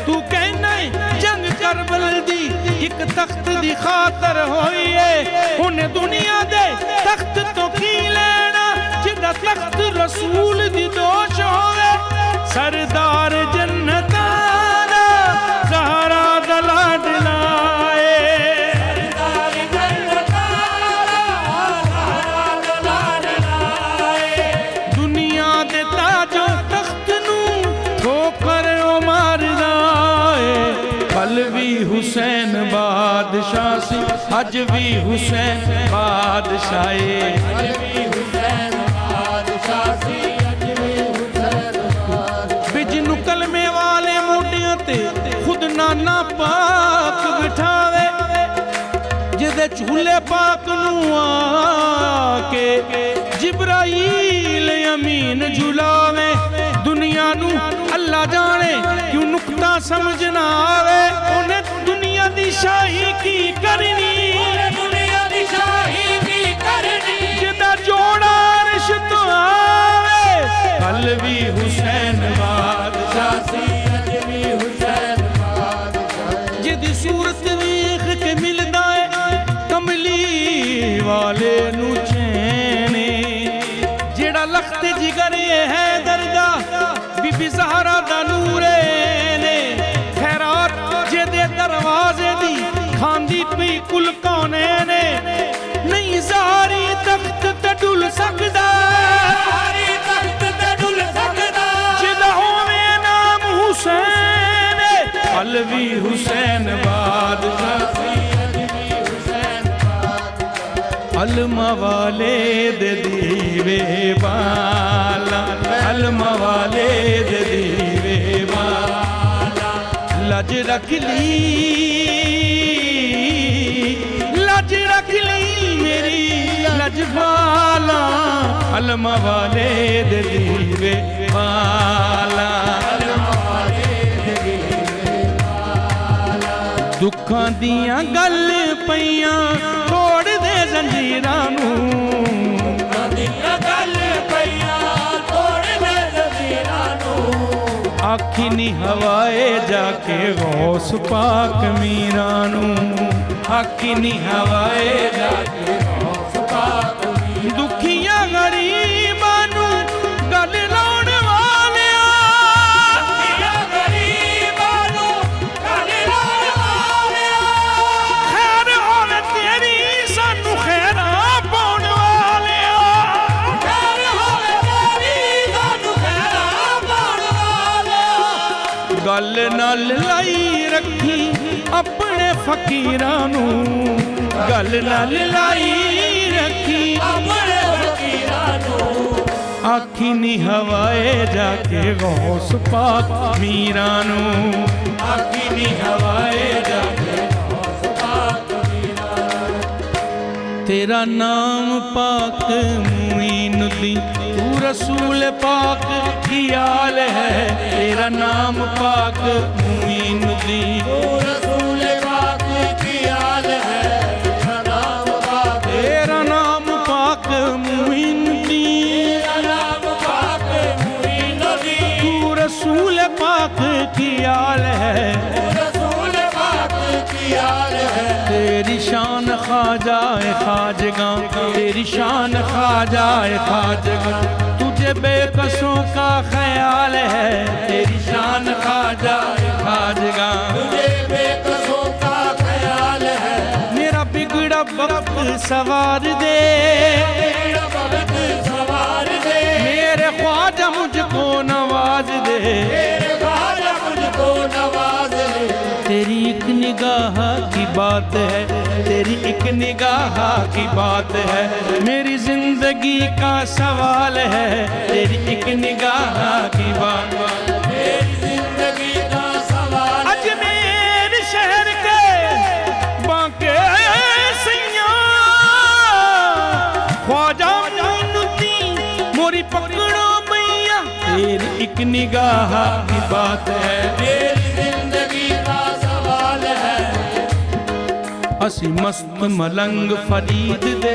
تو کہنا ہے جنگ کربل دی ایک تخت دی خاطر ہوئیے انہیں دنیا دے تخت تو کی لینا جدا تخت رسول دی دوش ہوئے سردار جنتانا زہرا دلا دلائے دنیا دے تاجوں تخت نو ٹھوکر عمر دائے کل بھی حسین بادشاہ سی اج بھی حسین بادشاہے بجنو کلمے والے موٹیاں تے خود نانا پاک بٹھاوے جدے چولے پاک نو آکے جبرائیل امین جھلاوے دنیا نو اللہ جانے کیوں نکتہ سمجھنا آوے انہیں دنیا دی شاہی کی کرنی جدہ جوڑا عرش تو آوے کل بھی حسین بادشاہ سی جدی صورت ویخ کے مل دائے کملی والے نو چینے جیڑا لخت جگر ہے درگاہ بی بی زہرا دا نورینے خیرات جدے دروازے دی کھاندی پی کل کونے نہیں زہری تخت تے ڈل سکدا جدہ ہوئے نام حسین علوی حسین بادشاہ الموالد دیوے بالا الموالد دیوے بالا لج رکھ لی میری لج بالا الموالد دیوے بالا دکھاں دیاں گل پیاں توڑ دے زنجیرانو آکھی نی ہوائے جا کے غوث پاک میرانو آکھی نی ہوائے جا کے غوث پاک میرانو دکھیاں غریبانو گل لوڑ والیا خیر ہوئے تیری سانو خیراں پاؤن والیا گل نال لائی رکھی اپنے فقیرانو گل نال لائی رکھی اپنے فقیرانو آکھی نی ہوائے جا کے غوث پاک میرانو آکھی نی ہوائے جا کے غوث پاک میرانو تیرا نام پاک معین الدین تو رسول پاک کی آل ہے تیرا نام پاک معین الدین تو رسول پاک کی آل ہے تیرا نام پاک معین الدین تو رسول پاک کی آل ہے تیری شان خواجہ خواجگاں تیری شان خواجہ خواجگاں تجھے بے کسوں کا خیال ہے تیری شان خواجہ خواجگاں تجھے بے کسوں کا خیال ہے میرا بگڑا وقت سوار دے میرے خواجہ مجھ کو نواز دے تیری ایک نگاہ کی بات ہے تیری ایک نگاہ کی بات ہے میری زندگی کا سوال ہے تیری ایک نگاہ کی بات میری زندگی کا سوال اجمیر شہر کے بانکے سیاں خواجہ معین الدین موری پکڑو میاں تیری ایک نگاہ کی بات ہے تیری زندگی کا اسی مست ملنگ فرید دے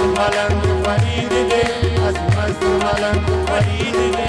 ਮਲੰਗ ਫਰੀਦ ਦੇ ਅਸੀਂ ਮਸਤ ਮਲੰਗ ਫਰੀਦ ਦੇ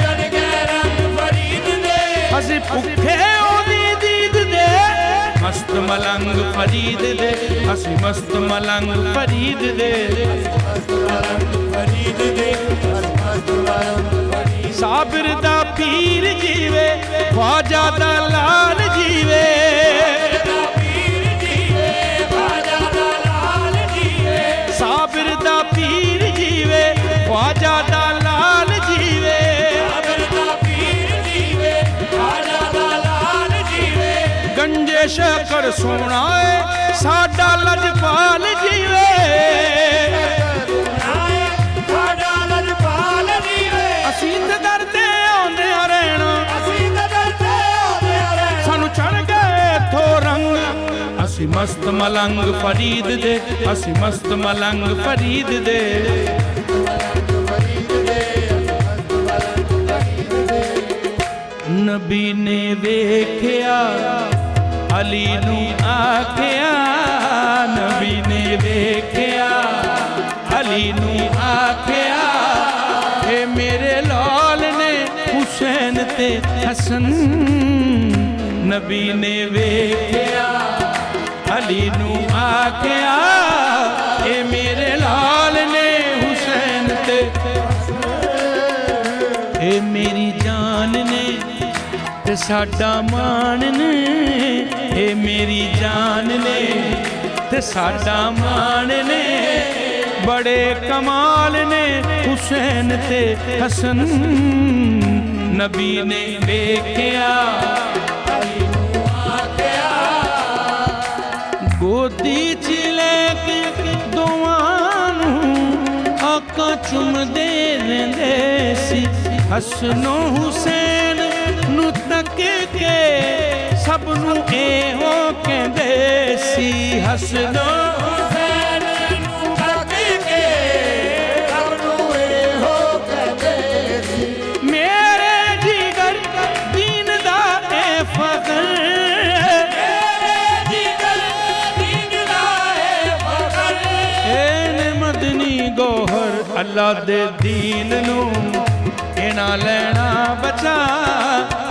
ਚੜ ਗਏ ਰੰਗ ਫਰੀਦ ਦੇ ਅਸੀਂ ਭੁੱਖੇ ਉਹਦੀ ਦੀਦ ਦੇ ਮਸਤ ਮਲੰਗ ਫਰੀਦ ਦੇ ਅਸੀਂ ਮਸਤ ਮਲੰਗ ਫਰੀਦ ਦੇ ਮਸਤ ਮਲੰਗ ਫਰੀਦ ਦੇ ਅਸੀਂ ਮਸਤ ਮਲੰਗ ਫਰੀਦ ਸਾਬਰ ਦਾ ਪੀਰ ਜੀਵੇ ਖਵਾਜਾ ਦਾ ਲਾਲ ਜੀਵੇ ਦਾ ਪੀਰ ਜੀਵੇ ਬਾਜਾ ਦਾ ਲਾਲ ਜੀਵੇ ਸਾਬਰ ਦਾ ਪੀਰ ਜੀਵੇ ਖਵਾਜਾ ਦਾ ਲਾਲ ਜੀਵੇ ਸਾਬਰ ਦਾ ਪੀਰ ਜੀਵੇ ਬਾਜਾ ਦਾ ਲਾਲ ਜੀਵੇ ਗੰਜੇ ਸ਼ਕਰ ਸੋਣਾ ਏ ਸਾਡਾ ਲਜਪਾਲ ਜੀਵੇ ਸਾਡਾ ਲਜਪਾਲ ਜੀਵੇ ਅਸੀਂ ਤੇ ਦਰਦੇ ਆਉਂਦੇ ਆ ਰਹਿਣਾ ਅਸੀਂ ਤਾਂ ਡਰਦੇ ਆਉਂਦੇ ਰਹਿਣਾ ਸਾਨੂੰ ਚੜ ਗਏ ਇੱਥੋਂ ਰੰਗ ਅਸੀਂ ਮਸਤ ਮਲੰਗ ਫਰੀਦ ਦੇ ਅਸੀਂ ਮਸਤ ਮਲੰਗ ਫਰੀਦ ਦੇ ਨਬੀ ਨੇ ਵੇਖਿਆ ਅਲੀ ਨੂੰ ਆਖਿਆ ਨਬੀ ਨੇ ਵੇਖਿਆ ਅਲੀ ਨੂੰ ਆਖਿਆ ਏ ਮੇਰੇ ਲਾਲ ਨੇ ਹੁਸੈਨ ਤੇ ਹਸਨ ਨਬੀ ਨੇ ਵੇਖਿਆ ਅਲੀ ਨੂੰ ਆਖਿਆ ਏ ਮੇਰੇ ਲਾਲ ਨੇ ਹੁਸੈਨ ਤੇ ਏ ਮੇਰੀ ਜਾਨ ਨੇ ਤੇ ਸਾਡਾ ਮਾਣ ਨੇ ਏ ਮੇਰੀ ਜਾਨ ਨੇ ਤੇ ਸਾਡਾ ਮਾਣ ਨੇ ਬੜੇ ਕਮਾਲ ਨੇ ਹੁਸੈਨ ਤੇ ਹਸਨ ਨਬੀ ਨੇ ਵੇਖਿਆ ਅਲੀ ਨੂੰ ਆਖਿਆ ਗੋਦੀ ਚ ਲੈ ਕੇ ਦੋਵਾਂ ਨੂੰ ਆਕਾ ਚੁੰਮਦੇ ਰਹਿੰਦੇ ਸੀ ਹਸਨੋ ਹੁਸੈਨ ਨੂੰ ਤੱਕ ਕੇ ਸਭ ਨੂੰ ਇਹੋ ਕਹਿੰਦੇ ਸੀ ਹਸਨੋ ਹੁਸੈਨ ਨੂੰ ਤੱਕ ਕੇ ਸਭ ਨੂੰ ਇਹੋ ਕਹਿੰਦੇ ਸੀ ਮੇਰੇ ਜਿਗਰ ਦੀਨ ਦਾ ਏ ਫਖਰ ਮੇਰੇ ਜਿਗਰ ਦੀਨ ਦਾ ਏ ਫਖਰ ਏ ਮਦਨੀ ਗੋਹਰ ਅੱਲਾ ਦੇ ਦੀਨ ਨੂੰ ਇਹਨਾਂ ਲੈਣਾ ਬਚਾ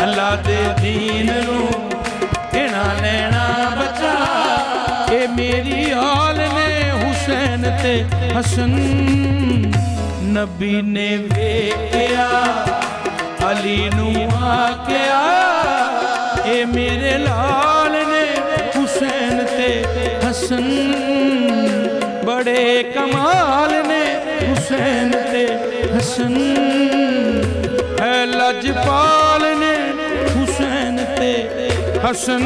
ਅੱਲਾ ਦੇ ਦੀਨ ਨੂੰ ਇਹਨਾਂ ਲੈਣਾ ਬਚਾ ਇਹ ਮੇਰੀ ਹਾਲ ਨੇ ਹੁਸੈਨ ਤੇ ਹਸਨ ਨਬੀ ਨੇ ਵੇਖਿਆ ਅਲੀ ਨੂੰ ਆਖਿਆ ਇਹ ਮੇਰੇ ਲਾਲ ਨੇ ਹੁਸੈਨ ਤੇ ਹਸਨ ਬੜੇ ਕਮਾਲ ਨੇ ਹੁਸੈਨ ਤੇ ਹਸਨ ਹੈ ਲਜਪਾਲ ਨੇ ਹੁਸੈਨ ਤੇ ਹਸਨ